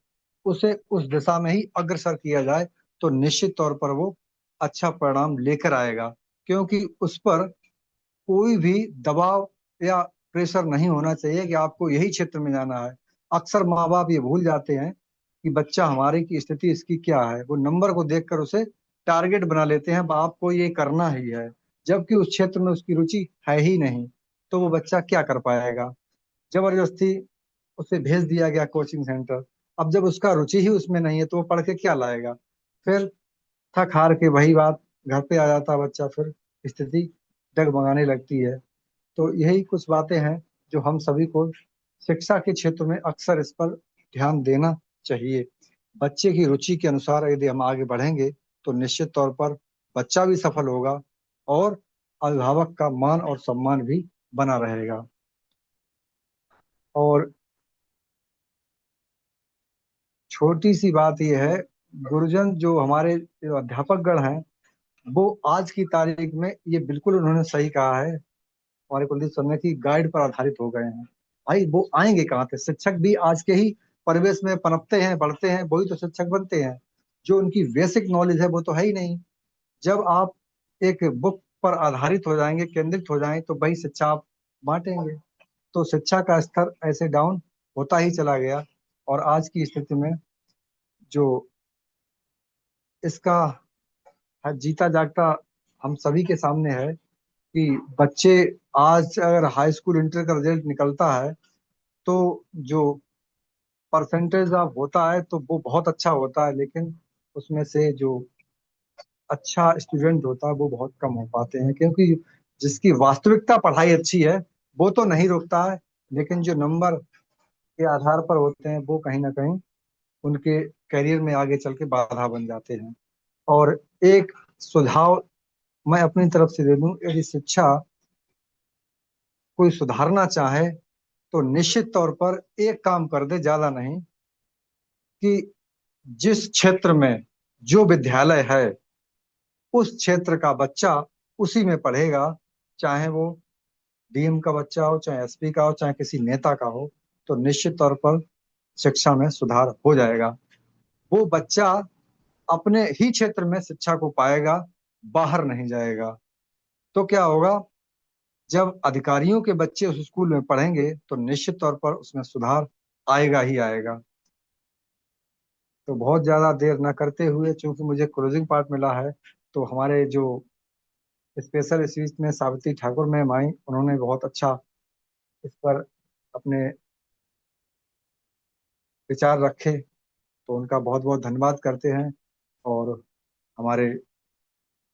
उसे उस दिशा में ही अग्रसर किया जाए तो निश्चित तौर पर वो अच्छा परिणाम लेकर आएगा। क्योंकि उस पर कोई भी दबाव या प्रेशर नहीं होना चाहिए कि आपको यही क्षेत्र में जाना है। अक्सर माँ बाप ये भूल जाते हैं कि बच्चा हमारे की स्थिति इसकी क्या है। वो नंबर को देखकर उसे टारगेट बना लेते हैं, आपको ये करना ही है, जबकि उस क्षेत्र में उसकी रुचि है ही नहीं। तो वो बच्चा क्या कर पाएगा। जबरदस्ती उसे भेज दिया गया कोचिंग सेंटर। अब जब उसका रुचि ही उसमें नहीं है तो वो पढ़ के क्या लाएगा। फिर थक हार के वही बात, घर पे आ जाता है बच्चा, फिर स्थिति डगमगाने लगती है। तो यही कुछ बातें हैं जो हम सभी को शिक्षा के क्षेत्र में अक्सर इस पर ध्यान देना चाहिए। बच्चे की रुचि के अनुसार यदि हम आगे बढ़ेंगे तो निश्चित तौर पर बच्चा भी सफल होगा और अभिभावक का मान और सम्मान भी बना रहेगा। और छोटी सी बात यह है, गुरुजन जो हमारे जो अध्यापक गण हैं, वो आज की तारीख में ये बिल्कुल उन्होंने सही कहा है, हमारे कुलदीप सर ने, की गाइड पर आधारित हो गए हैं। भाई वो आएंगे कहाँ से, शिक्षक भी आज के ही परिवेश में पनपते हैं, बढ़ते हैं, वही तो शिक्षक बनते हैं। जो उनकी बेसिक नॉलेज है वो तो है ही नहीं। जब आप एक बुक पर आधारित हो जाएंगे, केंद्रित हो जाएंगे, तो वही शिक्षा आप बांटेंगे। तो शिक्षा का स्तर ऐसे डाउन होता ही चला गया। और आज की स्थिति में जो इसका जीता जागता हम सभी के सामने है कि बच्चे आज अगर हाई स्कूल इंटर का रिजल्ट निकलता है तो जो परसेंटेज ऑफ होता है तो वो बहुत अच्छा होता है, लेकिन उसमें से जो अच्छा स्टूडेंट होता है वो बहुत कम हो पाते हैं, क्योंकि जिसकी वास्तविकता पढ़ाई अच्छी है वो तो नहीं रुकता है, लेकिन जो नंबर के आधार पर होते हैं वो कहीं ना कहीं उनके करियर में आगे चल के बाधा बन जाते हैं। और एक सुझाव मैं अपनी तरफ से दे दूं, यदि शिक्षा कोई सुधारना चाहे तो निश्चित तौर पर एक काम कर दे, ज्यादा नहीं, कि जिस क्षेत्र में जो विद्यालय है उस क्षेत्र का बच्चा उसी में पढ़ेगा, चाहे वो डीएम का बच्चा हो, चाहे एसपी का हो, चाहे किसी नेता का हो, तो निश्चित तौर पर शिक्षा में सुधार हो जाएगा। वो बच्चा अपने ही क्षेत्र में शिक्षा को पाएगा, बाहर नहीं जाएगा। तो क्या होगा, जब अधिकारियों के बच्चे उस स्कूल में पढ़ेंगे तो निश्चित तौर पर उसमें सुधार आएगा ही आएगा। तो बहुत ज्यादा देर न करते हुए, चूंकि मुझे क्लोजिंग पार्ट मिला है, तो हमारे जो स्पेशल स्पीच में सावित्री ठाकुर मैम आई, उन्होंने बहुत अच्छा इस पर अपने विचार रखे, तो उनका बहुत बहुत धन्यवाद करते हैं। और हमारे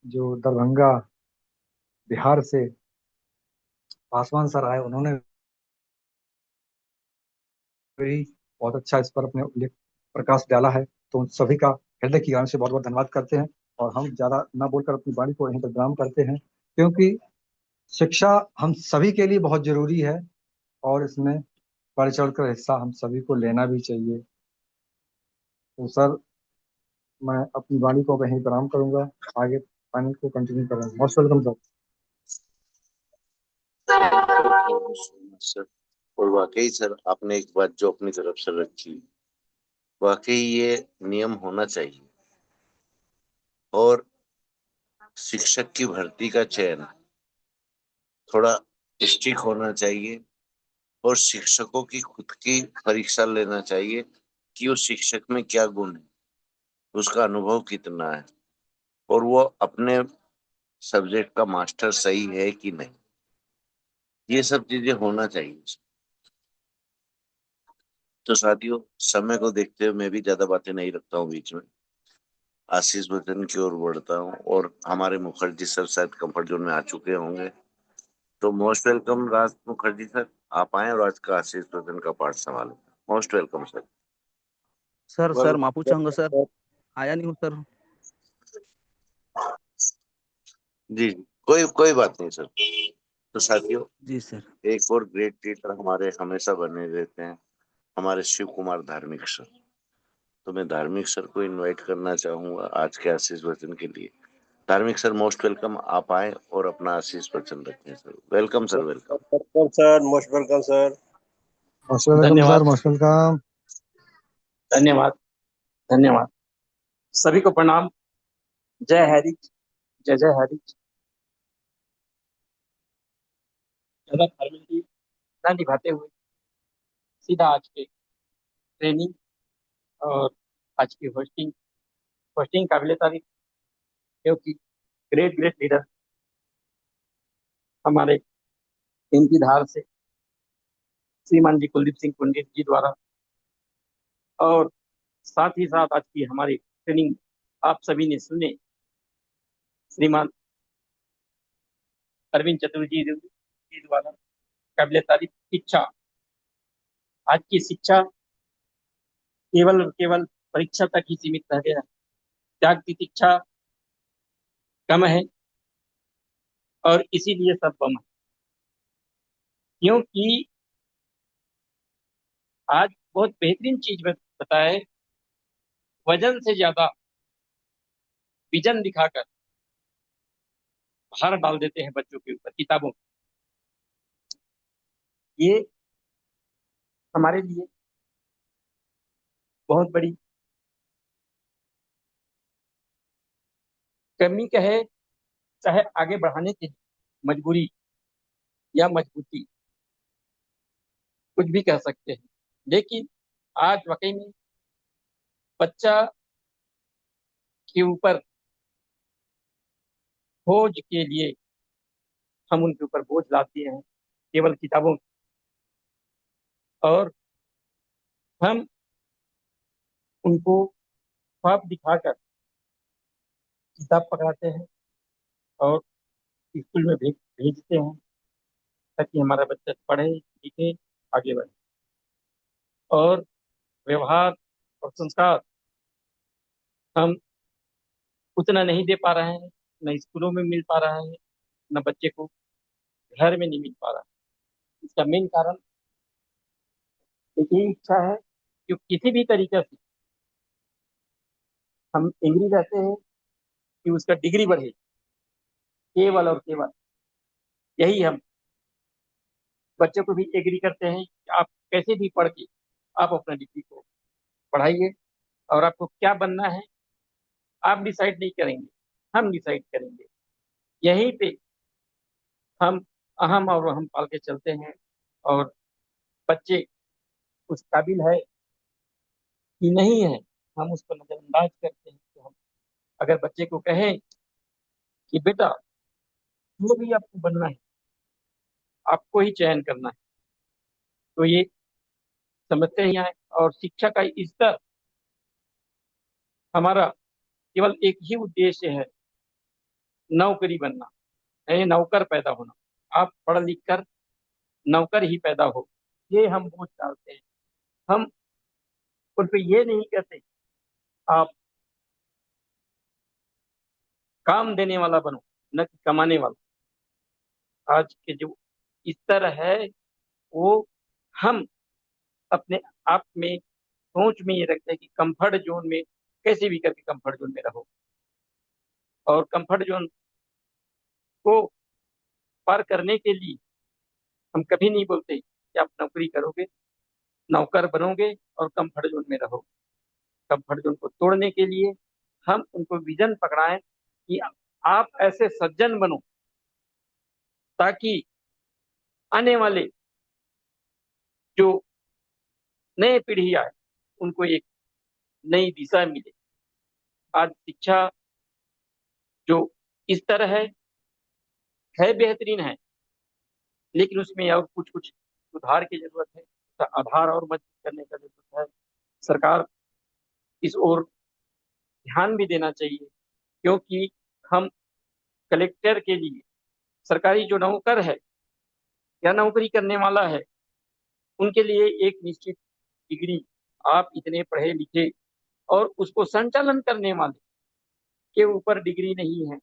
जो दरभंगा बिहार से पासवान सर आए, उन्होंने भी बहुत अच्छा इस पर अपने उल्लेख प्रकाश डाला है। तो उन सभी का हृदय की गान से बहुत बहुत धन्यवाद करते हैं। और हम ज्यादा न बोलकर अपनी वाणी को यहीं पर विराम करते हैं, क्योंकि शिक्षा हम सभी के लिए बहुत जरूरी है और इसमें बढ़ चढ़कर हिस्सा हम सभी को लेना भी चाहिए। तो सर, मैं अपनी वाणी को वहीं विराम करूंगा, आगे पानी को कंटिन्यू करूंगा। Most welcome sir. सर, और वाकई सर आपने एक बात जो अपनी तरफ से रखी, वाकई ये नियम होना चाहिए। और शिक्षक की भर्ती का चयन थोड़ा स्ट्रिक्ट होना चाहिए, और शिक्षकों की खुद की परीक्षा लेना चाहिए कि उस शिक्षक में क्या गुण है, उसका अनुभव कितना है, और वो अपने सब्जेक्ट का मास्टर सही है कि नहीं। ये सब चीजें होना चाहिए। तो साथियों, समय को देखते हुए मैं भी ज्यादा बातें नहीं रखता हूँ बीच में, आशीष वचन की ओर बढ़ता हूँ। और हमारे मुखर्जी सर शायद कंफर्ट जोन में आ चुके होंगे, तो most welcome Raj Mukherjee sir, आप आए और आज का आशीष वचन का पाठ संभालें। Most welcome sir. Sir sir मापूचंग सर, आया नहीं हूँ सर। जी जी, कोई कोई बात नहीं सर। तो साथियों, जी सर। एक और ग्रेट टीचर हमारे हमेशा बने रहते हैं, हमारे शिव कुमार धार्मिक सर। तो मैं धार्मिक सर को इनवाइट करना चाहूंगा आज के आशीष वचन के लिए। धार्मिक सर, मोस्ट वेलकम, आप आए और अपना आशीष वचन रखें sir. Welcome sir, welcome. Welcome sir, most welcome sir. Most welcome धन्यवाद। Sir, most welcome. धन्यवाद। धन्यवाद। सभी को प्रणाम। जय हरि। जय जय हरि। ज्यादा फॉर्मेलिटी न निभाते हुए सीधा आज के ट्रेनिंग और आज की होस्टिंग होस्टिंग काबिल तारीफ, क्योंकि ग्रेट ग्रेट लीडर हमारे इनकी धार से श्रीमान जी कुलदीप सिंह पंडित जी द्वारा, और साथ ही साथ आज की हमारी ट्रेनिंग आप सभी ने सुने श्रीमान अरविंद चतुर्वेदी जी द्वारा। काबिल तारीफ शिक्षा, आज की शिक्षा केवल और केवल परीक्षा तक ही सीमित रह गया है। त्याग की शिक्षा कम है और इसीलिए सब बम है, क्योंकि आज बहुत बेहतरीन चीज बताए, वजन से ज्यादा विजन दिखाकर भार डाल देते हैं बच्चों के ऊपर किताबों। ये हमारे लिए बहुत बड़ी कमी कहे, चाहे आगे बढ़ाने के लिए मजबूरी या मजबूती, कुछ भी कह सकते हैं। लेकिन आज वाकई में बच्चा के ऊपर बोझ के लिए हम उनके ऊपर बोझ लाते हैं केवल किताबों की, और हम उनको ख्वाब दिखाकर किताब पकड़ाते हैं और स्कूल में भेजते हैं ताकि हमारा बच्चा पढ़े लिखे आगे बढ़े। और व्यवहार और संस्कार हम उतना नहीं दे पा रहे हैं, न स्कूलों में मिल पा रहा है, न बच्चे को घर में नहीं मिल पा रहा है। इसका मेन कारण एक ही इच्छा है कि किसी भी तरीके से हम एग्री रहते हैं कि उसका डिग्री बढ़े, केवल और केवल यही हम बच्चों को भी एग्री करते हैं कि आप कैसे भी पढ़ के आप अपना डिग्री को पढ़ाइए, और आपको क्या बनना है आप डिसाइड नहीं करेंगे, हम डिसाइड करेंगे। यहीं पे हम अहम और हम पाल के चलते हैं, और बच्चे उस काबिल है कि नहीं है हम उसको नजरअंदाज करते हैं। तो हम अगर बच्चे को कहें कि बेटा जो भी आपको बनना है आपको ही चयन करना है, तो ये समझते ही हैं। और शिक्षा का स्तर हमारा केवल एक ही उद्देश्य है, नौकरी बनना है, नौकर पैदा होना। आप पढ़ लिख कर नौकर ही पैदा हो, ये हम बोझ डालते हैं। हम उन पे ये नहीं कहते आप काम देने वाला बनो, न कि कमाने वाला। आज के जो स्तर है वो हम अपने आप में सोच में ये रखते हैं कि कंफर्ट जोन में कैसे भी करके कंफर्ट जोन में रहो, और कंफर्ट जोन को पार करने के लिए हम कभी नहीं बोलते कि आप नौकरी करोगे, नौकर बनोगे और कंफर्ट जोन में रहो। कंफर्ट जोन को तोड़ने के लिए हम उनको विजन पकड़ाएं कि आप ऐसे सज्जन बनो ताकि आने वाले जो नए पीढ़ी आए उनको एक नई दिशा मिले। आज शिक्षा जो इस तरह है बेहतरीन है, लेकिन उसमें और कुछ कुछ सुधार की जरूरत है, उसका आधार और मजबूत करने का जरूरत है। सरकार इस ओर ध्यान भी देना चाहिए, क्योंकि हम कलेक्टर के लिए सरकारी जो नौकर है या नौकरी करने वाला है उनके लिए एक निश्चित डिग्री, आप इतने पढ़े लिखे और उसको संचालन करने वाले के ऊपर डिग्री नहीं है।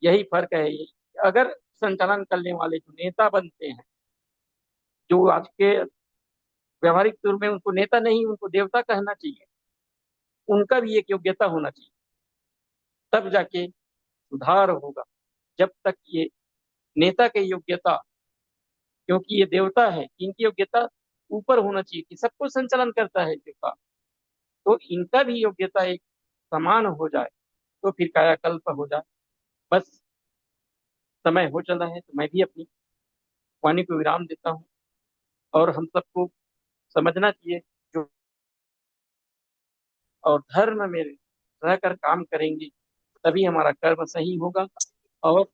यही फर्क है। अगर संचालन करने वाले जो नेता बनते हैं, जो आज के व्यवहारिक तौर में उनको नेता नहीं उनको देवता कहना चाहिए, उनका भी एक योग्यता होना चाहिए, तब जाके सुधार होगा। जब तक ये नेता की योग्यता, क्योंकि ये देवता है, इनकी योग्यता ऊपर होना चाहिए कि सबको संचालन करता है देवता, तो इनका भी योग्यता एक समान हो जाए तो फिर कायाकल्प हो जाए। बस समय हो चला है, तो मैं भी अपनी वाणी को विराम देता हूँ, और हम सबको समझना चाहिए जो और धर्म में रहकर काम करेंगे तभी हमारा कर्म सही होगा। और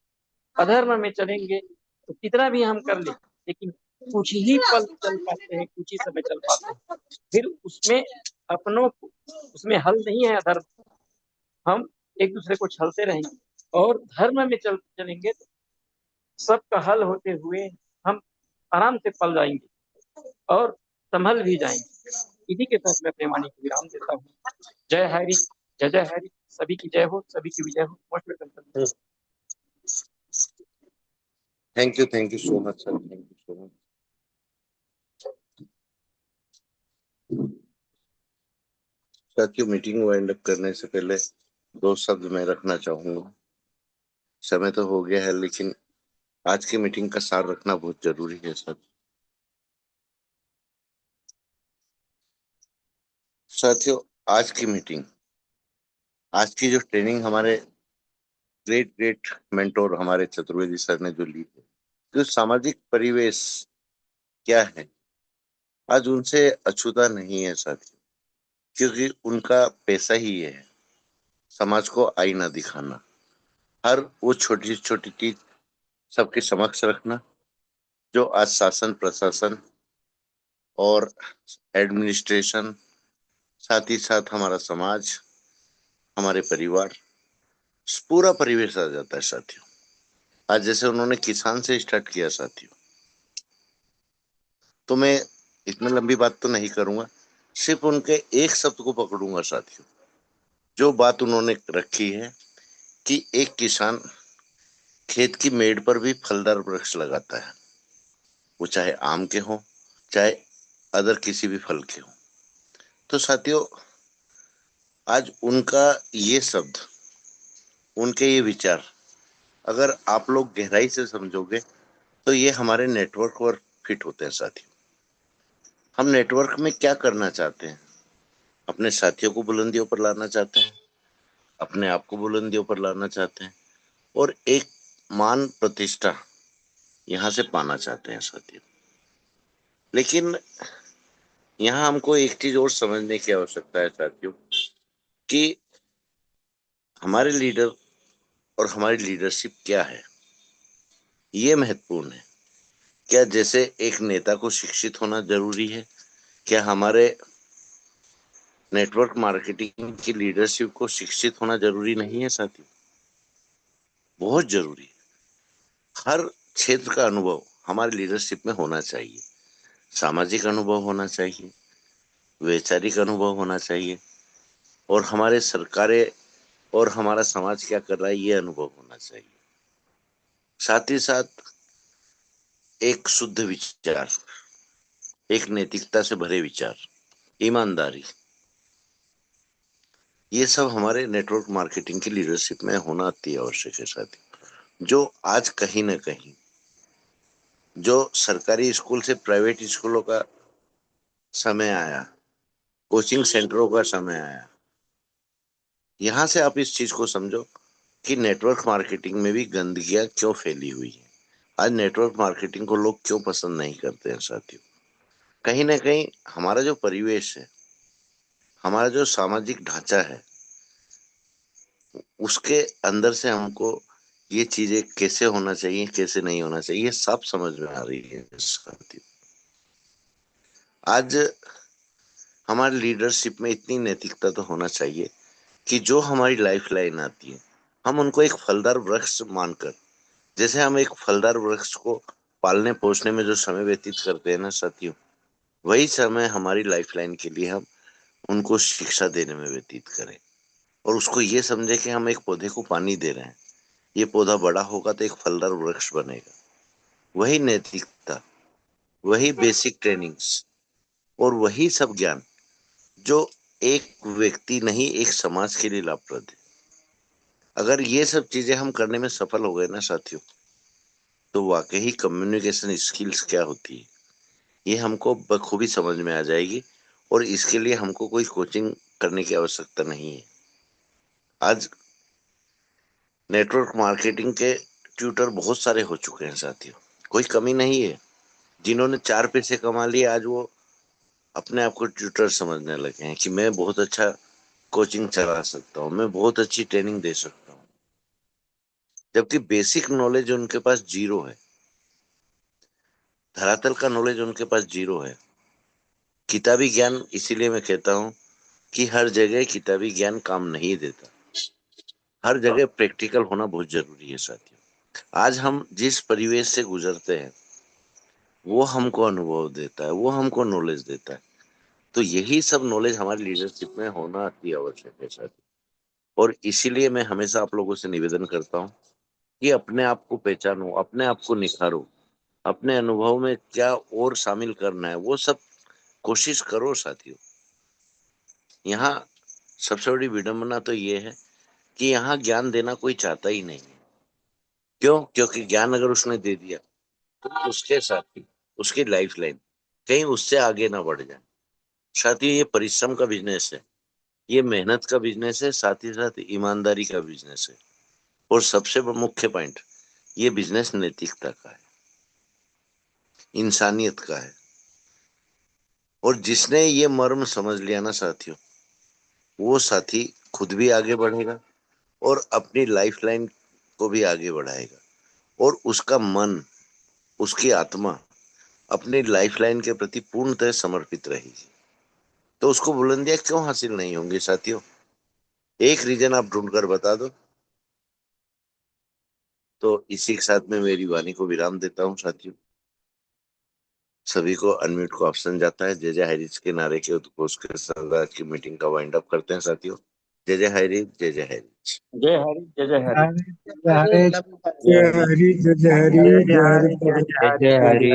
अधर्म में चलेंगे तो कितना भी हम कर ले, लेकिन कुछ ही पल चल पाते हैं, कुछ ही समय चल पाते हैं, फिर उसमें अपनों को उसमें हल नहीं है अधर्म। हम एक दूसरे को छलते रहेंगे और धर्म में चलेंगे तो सबका हल होते हुए हम आराम से पल जाएंगे और संभल भी जाएंगे। इसी के साथ मैं अपने वाणी को विराम देता हूँ। जय हरि, जय जय हरि, सभी की जय हो, सभी की विजय हो। Most welcome. Thank you so much sir, thank you so much. साथियों, मीटिंग वाइंड अप करने से पहले 2 शब्द मैं रखना चाहूंगा। समय तो हो गया है, लेकिन आज की मीटिंग का सार रखना बहुत जरूरी है सर। साथियों, आज की मीटिंग, आज की जो ट्रेनिंग हमारे ग्रेट मेंटोर हमारे चतुर्वेदी सर ने जो ली है, जो सामाजिक परिवेश क्या है, आज उनसे अछूता नहीं है साथियों, क्योंकि उनका पैसा ही है समाज को आईना दिखाना। हर वो छोटी छोटी चीज सबके समक्ष रखना, जो आज शासन प्रशासन और एडमिनिस्ट्रेशन, साथ ही साथ हमारा समाज, हमारे परिवार, पूरा परिवेश आ जाता है साथियों। आज जैसे उन्होंने किसान से स्टार्ट किया साथियों, तो मैं इतना लंबी बात तो नहीं करूंगा, सिर्फ उनके एक शब्द को पकड़ूंगा साथियों। जो बात उन्होंने रखी है कि एक किसान खेत की मेड़ पर भी फलदार वृक्ष लगाता है, वो चाहे आम के हो, चाहे अदर किसी भी फल के हो। तो साथियों, आज उनका ये शब्द, उनके ये विचार अगर आप लोग गहराई से समझोगे तो ये हमारे नेटवर्क पर फिट होते हैं साथियों। हम नेटवर्क में क्या करना चाहते हैं? अपने साथियों को बुलंदियों पर लाना चाहते हैं, अपने आप को बुलंदियों पर लाना चाहते हैं, और एक मान प्रतिष्ठा यहाँ से पाना चाहते हैं साथियों। लेकिन यहाँ हमको एक चीज और समझने की आवश्यकता है साथियों, कि हमारे लीडर और हमारी लीडरशिप क्या है, ये महत्वपूर्ण है। क्या जैसे एक नेता को शिक्षित होना जरूरी है, क्या हमारे नेटवर्क मार्केटिंग की लीडरशिप को शिक्षित होना जरूरी नहीं है साथियों? बहुत जरूरी है। हर क्षेत्र का अनुभव हमारे लीडरशिप में होना चाहिए। सामाजिक अनुभव होना चाहिए, वैचारिक अनुभव होना चाहिए, और हमारे सरकारें और हमारा समाज क्या कर रहा है ये अनुभव होना चाहिए। साथ ही साथ एक शुद्ध विचार, एक नैतिकता से भरे विचार, ईमानदारी, ये सब हमारे नेटवर्क मार्केटिंग की लीडरशिप में होना अति आवश्यक है साथियों। जो आज कहीं ना कहीं, जो सरकारी स्कूल से प्राइवेट स्कूलों का समय आया, कोचिंग सेंटरों का समय आया, यहां से आप इस चीज को समझो कि नेटवर्क मार्केटिंग में भी गंदगियां क्यों फैली हुई है। आज नेटवर्क मार्केटिंग को लोग क्यों पसंद नहीं करते हैं साथियों? कहीं ना कहीं हमारा जो परिवेश है, हमारा जो सामाजिक ढांचा है, उसके अंदर से हमको ये चीजें कैसे होना चाहिए, कैसे नहीं होना चाहिए, ये सब समझ में आ रही है साथियों। आज हमारी लीडरशिप में इतनी नैतिकता तो होना चाहिए कि जो हमारी लाइफ लाइन आती है, हम उनको एक फलदार वृक्ष मानकर, जैसे हम एक फलदार वृक्ष को पालने पोषने में जो समय व्यतीत करते हैं ना साथियों, वही समय हमारी लाइफ लाइन के लिए हम उनको शिक्षा देने में व्यतीत करें, और उसको ये समझे कि हम एक पौधे को पानी दे रहे हैं, ये पौधा बड़ा होगा तो एक फलदार वृक्ष बनेगा। वही नैतिकता, वही बेसिक ट्रेनिंग्स, और वही सब ज्ञान जो एक व्यक्ति नहीं एक समाज के लिए लाभप्रद है। अगर ये सब चीजें हम करने में सफल हो गए ना साथियों, तो वाकई कम्युनिकेशन स्किल्स क्या होती है ये हमको बखूबी समझ में आ जाएगी, और इसके लिए हमको कोई कोचिंग करने की आवश्यकता नहीं है। आज नेटवर्क मार्केटिंग के ट्यूटर बहुत सारे हो चुके हैं साथियों, कोई कमी नहीं है। जिन्होंने 4 पैसे कमा लिए, आज वो अपने आप को ट्यूटर समझने लगे हैं कि मैं बहुत अच्छा कोचिंग चला सकता हूँ, मैं बहुत अच्छी ट्रेनिंग दे सकता हूँ, जबकि बेसिक नॉलेज उनके पास जीरो है, धरातल का नॉलेज उनके पास जीरो है। किताबी ज्ञान, इसीलिए मैं कहता हूँ कि हर जगह किताबी ज्ञान काम नहीं देता, हर जगह प्रैक्टिकल होना बहुत जरूरी है साथियों। आज हम जिस परिवेश से गुजरते हैं वो हमको अनुभव देता है, वो हमको नॉलेज देता है। तो यही सब नॉलेज हमारी लीडरशिप में होना अति आवश्यक है साथियों। और इसीलिए मैं हमेशा आप लोगों से निवेदन करता हूँ कि अपने आप को पहचानो, अपने आप को निखारो, अपने अनुभव में क्या और शामिल करना है वो सब कोशिश करो साथियों। यहाँ सबसे बड़ी विडंबना तो ये है कि यहाँ ज्ञान देना कोई चाहता ही नहीं है। क्यों? क्योंकि ज्ञान अगर उसने दे दिया तो उसके साथी, उसकी लाइफ लाइन कहीं उससे आगे ना बढ़ जाए। साथियों, ये परिश्रम का बिजनेस है, ये मेहनत का बिजनेस है, साथ ही साथ ईमानदारी का बिजनेस है। और सबसे मुख्य पॉइंट, ये बिजनेस नैतिकता का है, इंसानियत का है। और जिसने ये मर्म समझ लिया ना साथियों, वो साथी खुद भी आगे बढ़ेगा और अपनी लाइफ लाइन को भी आगे बढ़ाएगा, और उसका मन, उसकी आत्मा अपनी लाइफ लाइन के प्रति पूर्णतः समर्पित रहेगी। तो उसको बुलंदियां क्यों हासिल नहीं होंगी साथियों? एक रीजन आप ढूंढकर बता दो। तो इसी के साथ में मेरी वाणी को विराम देता हूँ साथियों। सभी को अनम्यूट का ऑप्शन जाता है। जय जय हरीश के नारे के उद्घोष के साथ आज की मीटिंग का वाइंड अप करते हैं साथियों। जय जय हरीश, जय जय हरीश। जय हरि, जय जय हरि। जय हरे, जय हरे, जय हरि, जय हरि, जय हरि, जय हरि, जय जय हरि। हरि।